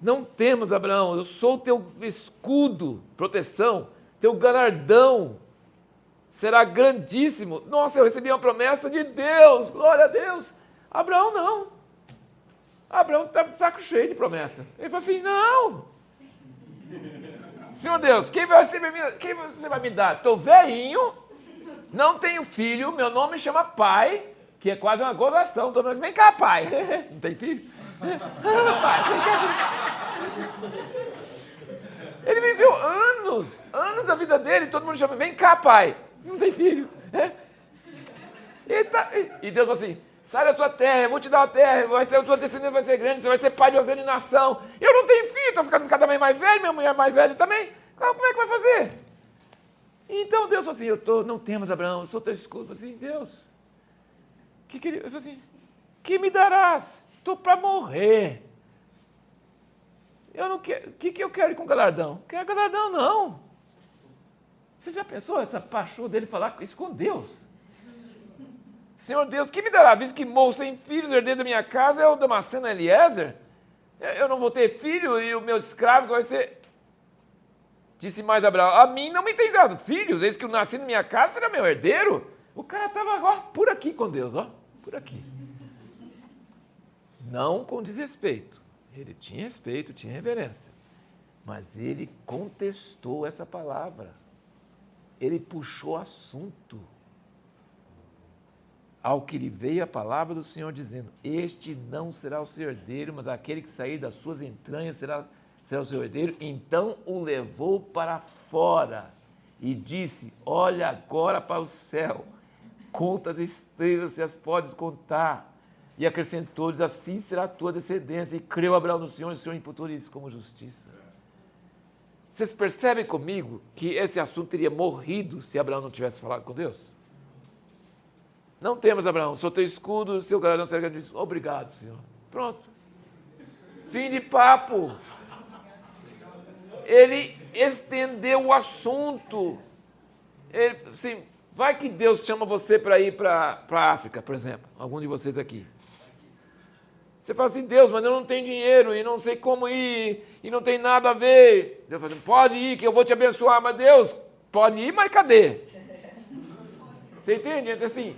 Speaker 1: Não temas, Abraão, eu sou teu escudo, proteção, teu galardão será grandíssimo. Nossa, eu recebi uma promessa de Deus, glória a Deus. Abraão não. Abraão estava de saco cheio de promessa. Ele falou assim, não. Senhor Deus, quem você vai me dar? Estou velhinho, não tenho filho, meu nome chama pai, que é quase uma gozação. Vem cá, pai. Não tem filho? Pai, ele viveu anos da vida dele, todo mundo chama, vem cá, pai. Não tem filho. E Deus falou assim, sai da tua terra, eu vou te dar uma terra, a tua descendência vai ser grande, você vai ser pai de uma grande nação. Eu não tenho filho, estou ficando cada vez mais velho, minha mulher é mais velha também. Como é que vai fazer? Então Deus falou assim, não temas, Abraão, eu sou teu escudo. Eu falei assim, Deus, ele falou assim, que me darás? Estou para morrer. Eu não quero, o que eu quero ir com galardão? Não quero galardão, não. Você já pensou essa paixão dele falar isso com Deus? Senhor Deus, que me dará? Visto que morro sem filhos, o herdeiro da minha casa é o Damasceno Eliezer. Eu não vou ter filho e o meu escravo vai ser... Disse mais Abraão, a mim não me tem dado filhos, eis que eu nasci na minha casa, será meu herdeiro? O cara estava por aqui com Deus, ó, por aqui. Não com desrespeito. Ele tinha respeito, tinha reverência. Mas ele contestou essa palavra. Ele puxou assunto. Ao que lhe veio a palavra do Senhor dizendo, este não será o seu herdeiro, mas aquele que sair das suas entranhas será o seu herdeiro. Então o levou para fora e disse, olha agora para o céu, conta as estrelas, se as podes contar. E acrescentou-lhes, assim será a tua descendência. E creu Abraão no Senhor, e o Senhor imputou isso como justiça. Vocês percebem comigo que esse assunto teria morrido se Abraão não tivesse falado com Deus? Não temas, Abraão, sou teu escudo, seu galardão será grandíssimo. Obrigado, Senhor. Pronto. Fim de papo. Ele estendeu o assunto. Ele, assim, vai que Deus chama você para ir para a África, por exemplo. Algum de vocês aqui. Você fala assim, Deus, mas eu não tenho dinheiro e não sei como ir e não tem nada a ver. Deus fala assim, pode ir que eu vou te abençoar. Mas Deus, pode ir, mas cadê? Você entende? Então, assim,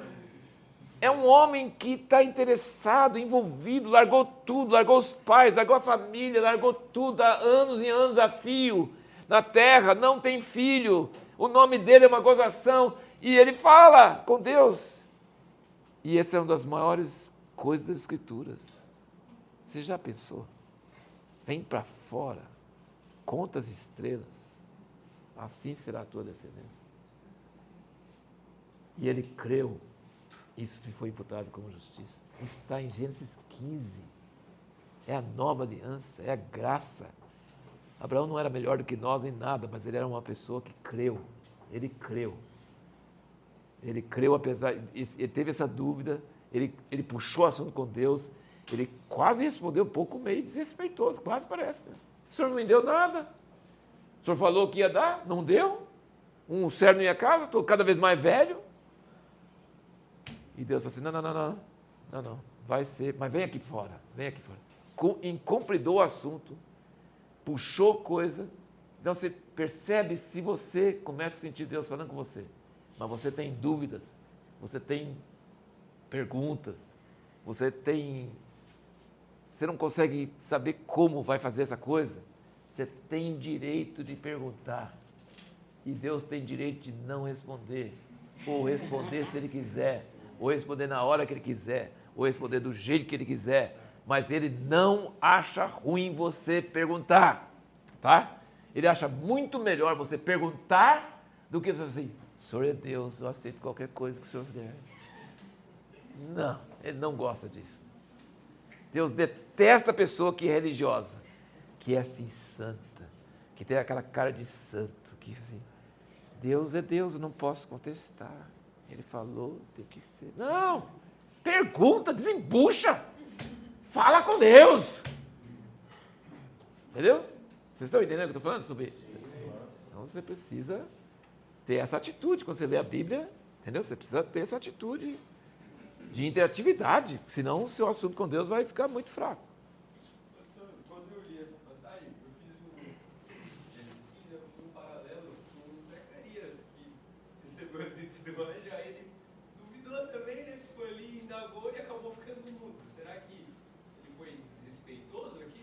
Speaker 1: é um homem que está interessado, envolvido, largou tudo, largou os pais, largou a família, largou tudo, há anos e anos a fio, na terra, não tem filho, o nome dele é uma gozação, e ele fala com Deus. E essa é uma das maiores coisas das Escrituras. Você já pensou? Vem para fora, conta as estrelas, assim será a tua descendência. E ele creu. Isso lhe foi imputado como justiça. Isso está em Gênesis 15. É a nova aliança, é a graça. Abraão não era melhor do que nós em nada, mas ele era uma pessoa que creu. Ele creu. Ele creu apesar... Ele teve essa dúvida, ele puxou o assunto com Deus, ele quase respondeu um pouco meio desrespeitoso, quase parece. Né? O senhor não me deu nada. O senhor falou que ia dar, não deu. Um servo na minha casa, estou cada vez mais velho. E Deus falou assim, não, vai ser, mas vem aqui fora. Incumpridou o assunto, puxou coisa. Então você percebe se você começa a sentir Deus falando com você, mas você tem dúvidas, você tem perguntas, você tem você não consegue saber como vai fazer essa coisa, você tem direito de perguntar. E Deus tem direito de não responder. Ou responder se Ele quiser. Ou responder na hora que Ele quiser. Ou responder do jeito que Ele quiser. Mas Ele não acha ruim você perguntar. Tá? Ele acha muito melhor você perguntar do que você assim, o Senhor é Deus, eu aceito qualquer coisa que o Senhor der. Não, Ele não gosta disso. Deus detesta a pessoa que é religiosa, que é assim santa, que tem aquela cara de santo, que assim, Deus é Deus, eu não posso contestar. Ele falou, tem que ser. Não, pergunta, desembucha, fala com Deus. Entendeu? Vocês estão entendendo o que eu estou falando sobre isso? Então você precisa ter essa atitude quando você lê a Bíblia, entendeu? Você precisa ter essa atitude de interatividade, senão o seu assunto com Deus vai ficar muito fraco.
Speaker 2: Pastor, quando eu li essa passagem, eu fiz um paralelo com Zacarias, que recebeu a visita do anjo, aí ele duvidou também, né? Ficou ali, indagou e acabou ficando mudo. Será que ele foi desrespeitoso aqui?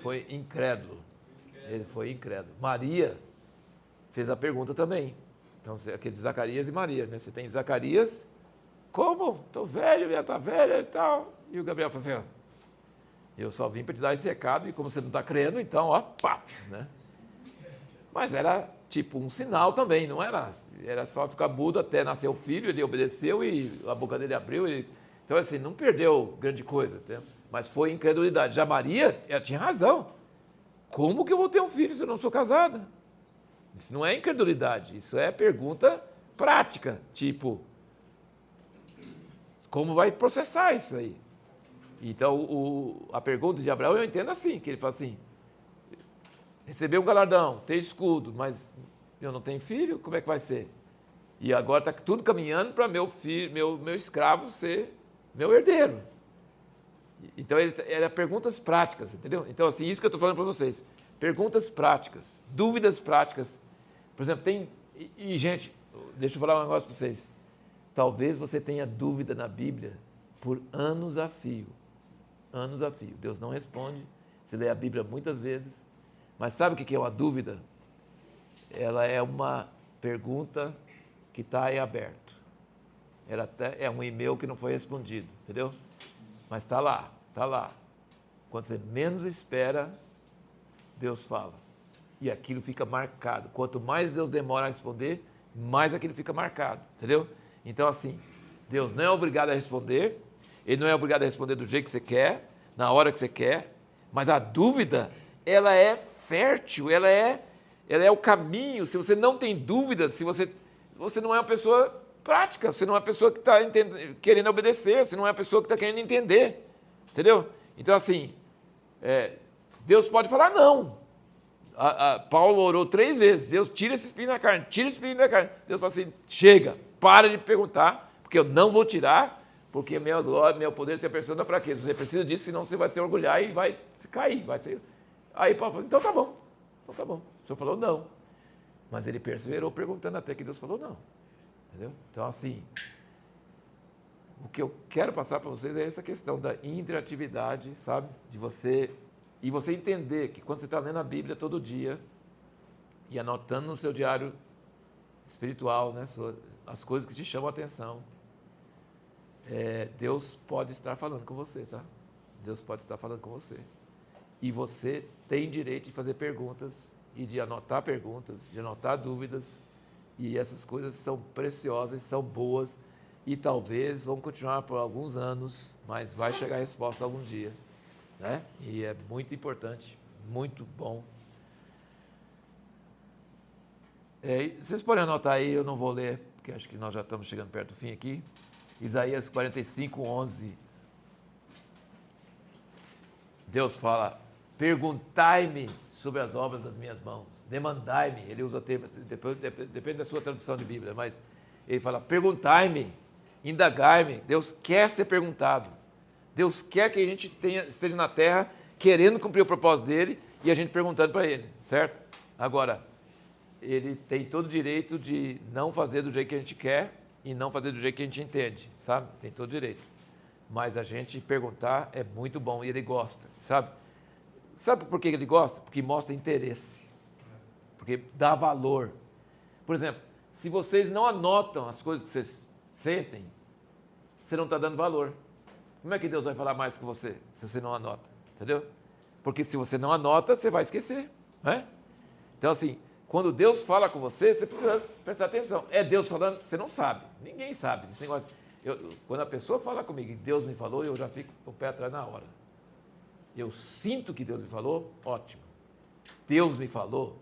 Speaker 1: Foi incrédulo. Ele foi incrédulo. Maria fez a pergunta também. Então, aquele de Zacarias e Maria, né? Você tem Zacarias, como? Estou velho, já está velha e tal. E o Gabriel falou assim, ó, eu só vim para te dar esse recado e como você não está crendo, então, ó, pá, né? Mas era tipo um sinal também, não era? Era só ficar mudo até nascer o filho, ele obedeceu e a boca dele abriu. Então, assim, não perdeu grande coisa, entendeu? Mas foi incredulidade. Já Maria, ela tinha razão. Como que eu vou ter um filho se eu não sou casada? Isso não é incredulidade, isso é pergunta prática, tipo, como vai processar isso aí? Então, a pergunta de Abraão eu entendo assim, que ele fala assim, recebeu um galardão, tem escudo, mas eu não tenho filho, como é que vai ser? E agora está tudo caminhando para meu filho, meu escravo ser meu herdeiro. Então, era perguntas práticas, entendeu? Então, assim, isso que eu estou falando para vocês. Perguntas práticas, dúvidas práticas. Por exemplo, gente, deixa eu falar um negócio para vocês. Talvez você tenha dúvida na Bíblia por anos a fio. Anos a fio. Deus não responde. Você lê a Bíblia muitas vezes. Mas sabe o que é uma dúvida? Ela é uma pergunta que está em aberto. É um e-mail que não foi respondido, entendeu? Mas está lá, está lá. Quando você menos espera, Deus fala. E aquilo fica marcado. Quanto mais Deus demora a responder, mais aquilo fica marcado, entendeu? Então, assim, Deus não é obrigado a responder, Ele não é obrigado a responder do jeito que você quer, na hora que você quer, mas a dúvida, ela é fértil, ela é o caminho. Se você não tem dúvidas, se você não é uma pessoa prática, você não é uma pessoa que está querendo obedecer, você não é uma pessoa que está querendo entender, entendeu? Então, assim, Deus pode falar não. Paulo orou 3 vezes, Deus tira esse espinho da carne, tira esse espinho da carne. Deus fala assim, chega, para de perguntar, porque eu não vou tirar, porque minha glória, meu poder se aperfeiçoa na fraqueza. Você precisa disso, senão você vai se orgulhar e vai cair. Aí Paulo falou, então tá bom. O Senhor falou não. Mas ele perseverou perguntando até que Deus falou não. Entendeu? Então, assim, o que eu quero passar para vocês é essa questão da interatividade, sabe? De você entender que quando você está lendo a Bíblia todo dia e anotando no seu diário espiritual, né, as coisas que te chamam a atenção, Deus pode estar falando com você, tá? Deus pode estar falando com você. E você tem direito de fazer perguntas e de anotar perguntas, de anotar dúvidas. E essas coisas são preciosas, são boas e talvez vão continuar por alguns anos, mas vai chegar a resposta algum dia, né? E é muito importante, muito bom. Vocês podem anotar aí, eu não vou ler, porque acho que nós já estamos chegando perto do fim aqui. Isaías 45, 11. Deus fala, perguntai-me sobre as obras das minhas mãos. Demandai-me, ele usa termos, depende da sua tradução de Bíblia, mas ele fala, perguntai-me, indagai-me. Deus quer ser perguntado. Deus quer que a gente esteja na terra querendo cumprir o propósito dele e a gente perguntando para ele, certo? Agora, ele tem todo o direito de não fazer do jeito que a gente quer e não fazer do jeito que a gente entende, sabe? Tem todo o direito. Mas a gente perguntar é muito bom e ele gosta, sabe? Sabe por que ele gosta? Porque mostra interesse. Porque dá valor. Por exemplo, se vocês não anotam as coisas que vocês sentem, você não está dando valor. Como é que Deus vai falar mais com você se você não anota? Entendeu? Porque se você não anota, você vai esquecer. Né? Então, assim, quando Deus fala com você, você precisa prestar atenção. É Deus falando, você não sabe. Ninguém sabe. Esse negócio. Quando a pessoa fala comigo e Deus me falou, eu já fico com o pé atrás na hora. Eu sinto que Deus me falou, ótimo. Deus me falou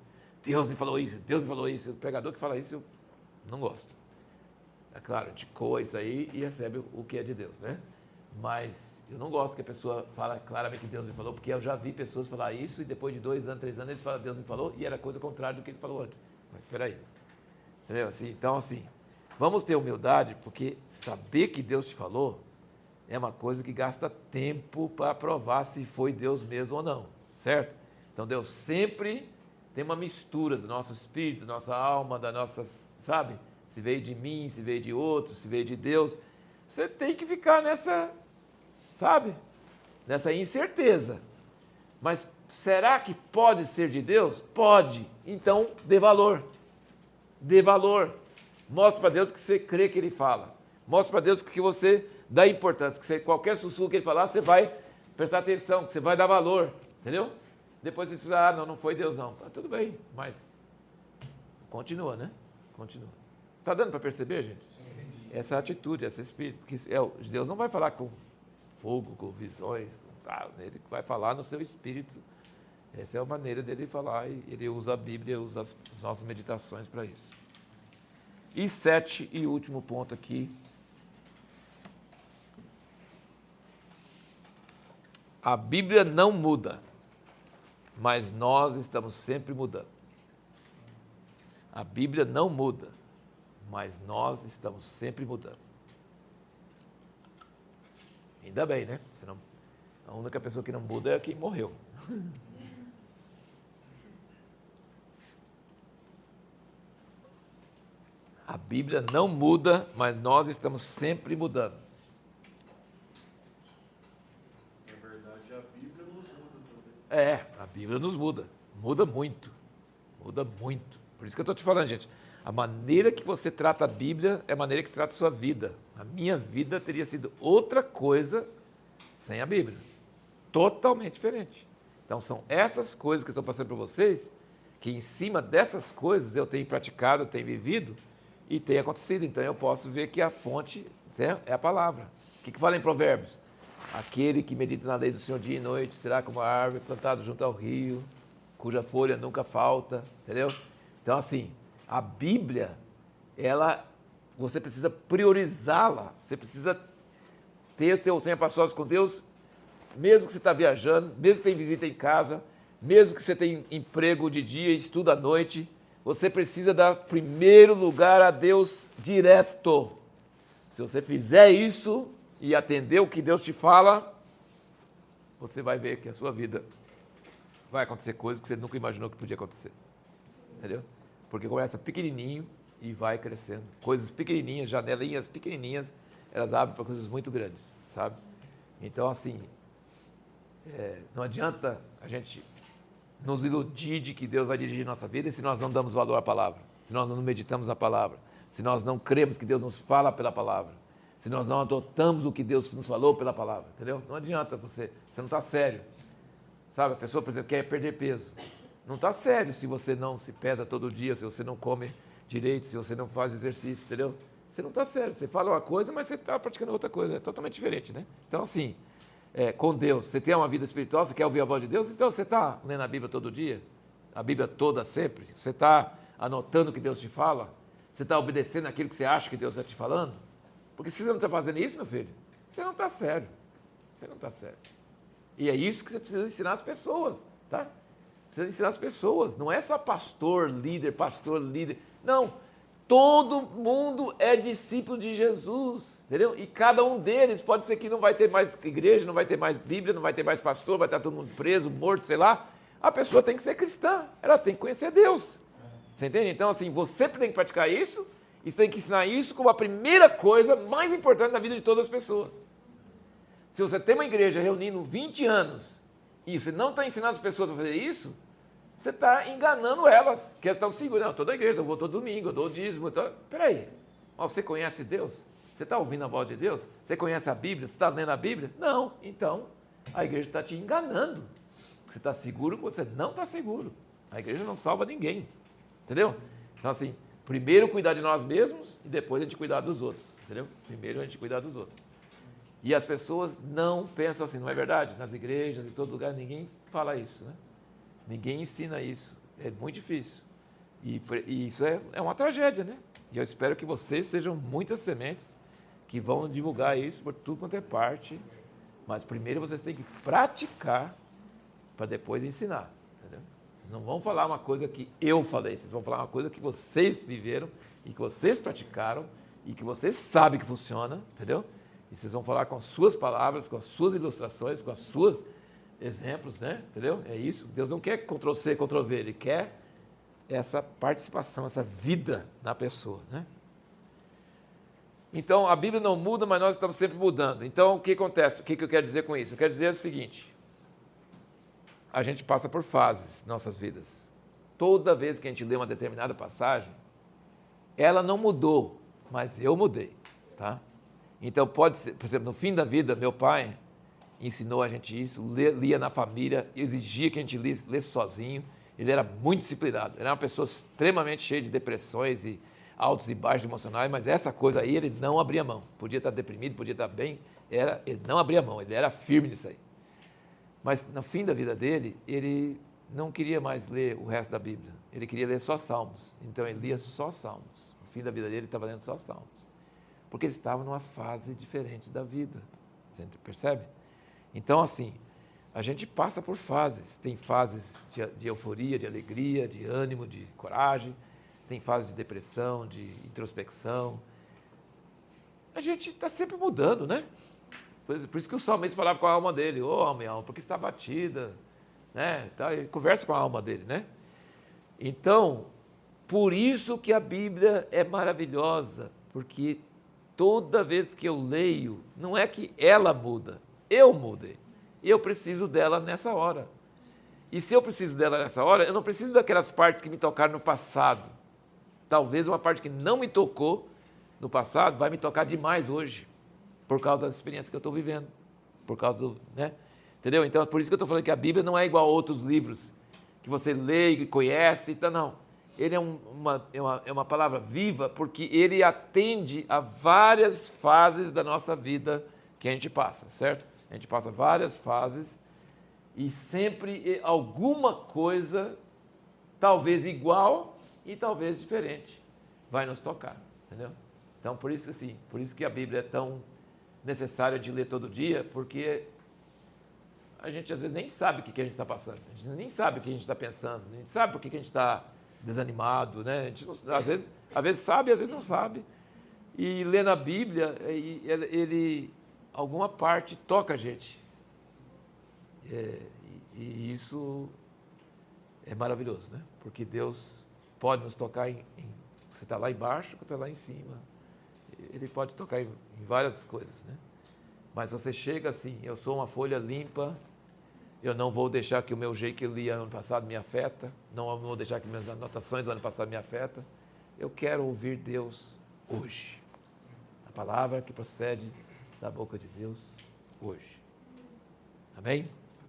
Speaker 1: isso, Deus me falou isso. O pregador que fala isso, eu não gosto. É claro, a gente coa isso aí e recebe o que é de Deus, né? Mas eu não gosto que a pessoa fale claramente que Deus me falou, porque eu já vi pessoas falar isso e depois de 2 anos, 3 anos, eles falam Deus me falou e era coisa contrária do que ele falou antes. Mas peraí. Entendeu? Assim, então, assim, vamos ter humildade, porque saber que Deus te falou é uma coisa que gasta tempo para provar se foi Deus mesmo ou não, certo? Então Deus sempre tem uma mistura do nosso espírito, da nossa alma, da nossa, sabe? Se veio de mim, se veio de outro, se veio de Deus. Você tem que ficar nessa, sabe? Nessa incerteza. Mas será que pode ser de Deus? Pode. Então dê valor. Dê valor. Mostre para Deus que você crê que Ele fala. Mostre para Deus que você dá importância, que você, qualquer sussurro que Ele falar, você vai prestar atenção, que você vai dar valor. Entendeu? Depois você diz, não foi Deus não. Tudo bem, mas continua, né? Continua. Está dando para perceber, gente? Sim. Essa atitude, esse espírito. Porque Deus não vai falar com fogo, com visões, Ele vai falar no seu espírito. Essa é a maneira dele falar e ele usa a Bíblia, usa as nossas meditações para isso. E 7 e último ponto aqui. A Bíblia não muda, mas nós estamos sempre mudando. A Bíblia não muda, mas nós estamos sempre mudando. Ainda bem, né? Senão, a única pessoa que não muda é quem morreu. A Bíblia não muda, mas nós estamos sempre mudando.
Speaker 3: Na verdade, a Bíblia nos muda também.
Speaker 1: É, a Bíblia nos muda. Muda muito. Muda muito. Por isso que eu estou te falando, gente. A maneira que você trata a Bíblia é a maneira que trata a sua vida. A minha vida teria sido outra coisa sem a Bíblia. Totalmente diferente. Então, são essas coisas que eu estou passando para vocês, que em cima dessas coisas eu tenho praticado, eu tenho vivido e tem acontecido. Então, eu posso ver que a fonte é a palavra. O que fala em Provérbios? Aquele que medita na lei do Senhor dia e noite será como a árvore plantada junto ao rio, cuja folha nunca falta. Entendeu? Então, assim, a Bíblia, você precisa priorizá-la, você precisa ter o seu tempo a sós com Deus, mesmo que você está viajando, mesmo que tem visita em casa, mesmo que você tenha emprego de dia e estuda à noite, você precisa dar primeiro lugar a Deus direto. Se você fizer isso e atender o que Deus te fala, você vai ver que a sua vida vai acontecer coisas que você nunca imaginou que podia acontecer. Entendeu? Porque começa pequenininho e vai crescendo. Coisas pequenininhas, janelinhas pequenininhas, elas abrem para coisas muito grandes, sabe? Então, assim, não adianta a gente nos iludir de que Deus vai dirigir nossa vida se nós não damos valor à palavra, se nós não meditamos na palavra, se nós não cremos que Deus nos fala pela palavra, se nós não adotamos o que Deus nos falou pela palavra, entendeu? Não adianta você não está sério. Sabe, a pessoa, por exemplo, quer perder peso. Não está sério se você não se pesa todo dia, se você não come direito, se você não faz exercício, entendeu? Você não está sério. Você fala uma coisa, mas você está praticando outra coisa. É totalmente diferente, né? Então, assim, com Deus, você tem uma vida espiritual, você quer ouvir a voz de Deus, então você está lendo a Bíblia todo dia? A Bíblia toda, sempre? Você está anotando o que Deus te fala? Você está obedecendo aquilo que você acha que Deus está te falando? Porque se você não está fazendo isso, meu filho, você não está sério. Você não está sério. E é isso que você precisa ensinar as pessoas, tá? Precisa ensinar as pessoas. Não é só pastor, líder. Não. Todo mundo é discípulo de Jesus, entendeu? E cada um deles pode ser que não vai ter mais igreja, não vai ter mais Bíblia, não vai ter mais pastor, vai estar todo mundo preso, morto, sei lá. A pessoa tem que ser cristã. Ela tem que conhecer Deus. Você entende? Então, assim, você tem que praticar isso e você tem que ensinar isso como a primeira coisa mais importante na vida de todas as pessoas. Se você tem uma igreja reunindo 20 anos e você não está ensinando as pessoas a fazer isso, você está enganando elas, que elas estão seguras. Não, eu estou da igreja, eu vou todo domingo, eu dou o dízimo. Peraí, mas você conhece Deus? Você está ouvindo a voz de Deus? Você conhece a Bíblia? Você está lendo a Bíblia? Não, então a igreja está te enganando. Você está seguro quando você não está seguro. A igreja não salva ninguém, entendeu? Então assim, primeiro cuidar de nós mesmos e depois a gente cuidar dos outros, entendeu? Primeiro a gente cuidar dos outros. E as pessoas não pensam assim, não é verdade? Nas igrejas, em todo lugar, ninguém fala isso, né? Ninguém ensina isso. É muito difícil. E isso é uma tragédia, né? E eu espero que vocês sejam muitas sementes que vão divulgar isso por tudo quanto é parte. Mas primeiro vocês têm que praticar para depois ensinar, entendeu? Vocês não vão falar uma coisa que eu falei, vocês vão falar uma coisa que vocês viveram e que vocês praticaram e que vocês sabem que funciona, entendeu? E vocês vão falar com as suas palavras, com as suas ilustrações, com as suas exemplos, né? Entendeu? É isso. Deus não quer Ctrl-C, Ctrl-V, Ele quer essa participação, essa vida na pessoa, né? Então, a Bíblia não muda, mas nós estamos sempre mudando. Então, o que acontece? O que eu quero dizer com isso? Eu quero dizer o seguinte: a gente passa por fases em nossas vidas. Toda vez que a gente lê uma determinada passagem, ela não mudou, mas eu mudei, tá? Então, pode ser, por exemplo, no fim da vida, meu pai ensinou a gente isso, lia na família, exigia que a gente lesse sozinho. Ele era muito disciplinado, ele era uma pessoa extremamente cheia de depressões e altos e baixos emocionais, mas essa coisa aí ele não abria mão. Podia estar deprimido, podia estar bem, ele não abria mão, ele era firme nisso aí. Mas no fim da vida dele, ele não queria mais ler o resto da Bíblia, ele queria ler só Salmos. Então ele lia só Salmos. No fim da vida dele, ele estava lendo só Salmos. Porque ele estava numa fase diferente da vida. Você percebe? Então, assim, a gente passa por fases. Tem fases de euforia, de alegria, de ânimo, de coragem. Tem fases de depressão, de introspecção. A gente está sempre mudando, né? Por isso que o salmista falava com a alma dele: ô, minha alma, porque está batida, né? Ele conversa com a alma dele, né? Então, por isso que a Bíblia é maravilhosa, porque toda vez que eu leio, não é que ela muda, eu mudei. E eu preciso dela nessa hora. E se eu preciso dela nessa hora, eu não preciso daquelas partes que me tocaram no passado. Talvez uma parte que não me tocou no passado vai me tocar demais hoje, por causa das experiências que eu estou vivendo, por causa do, né? Entendeu? Então, é por isso que eu estou falando que a Bíblia não é igual a outros livros que você lê e conhece, então não. Ele é uma palavra viva porque ele atende a várias fases da nossa vida que a gente passa, certo? A gente passa várias fases e sempre alguma coisa, talvez igual e talvez diferente, vai nos tocar, entendeu? Então, por isso que a Bíblia é tão necessária de ler todo dia, porque a gente às vezes nem sabe o que a gente está passando, a gente nem sabe o que a gente está pensando, a gente sabe por que a gente está desanimado, né? A gente, às vezes sabe, às vezes não sabe. E ler na Bíblia, alguma parte toca a gente. E isso é maravilhoso, né? Porque Deus pode nos tocar você está lá embaixo, você está lá em cima. Ele pode tocar em várias coisas, né? Mas você chega assim: eu sou uma folha limpa, eu não vou deixar que o meu jeito que eu li ano passado me afeta, não vou deixar que minhas anotações do ano passado me afetem. Eu quero ouvir Deus hoje. A palavra que procede da boca de Deus hoje. Amém?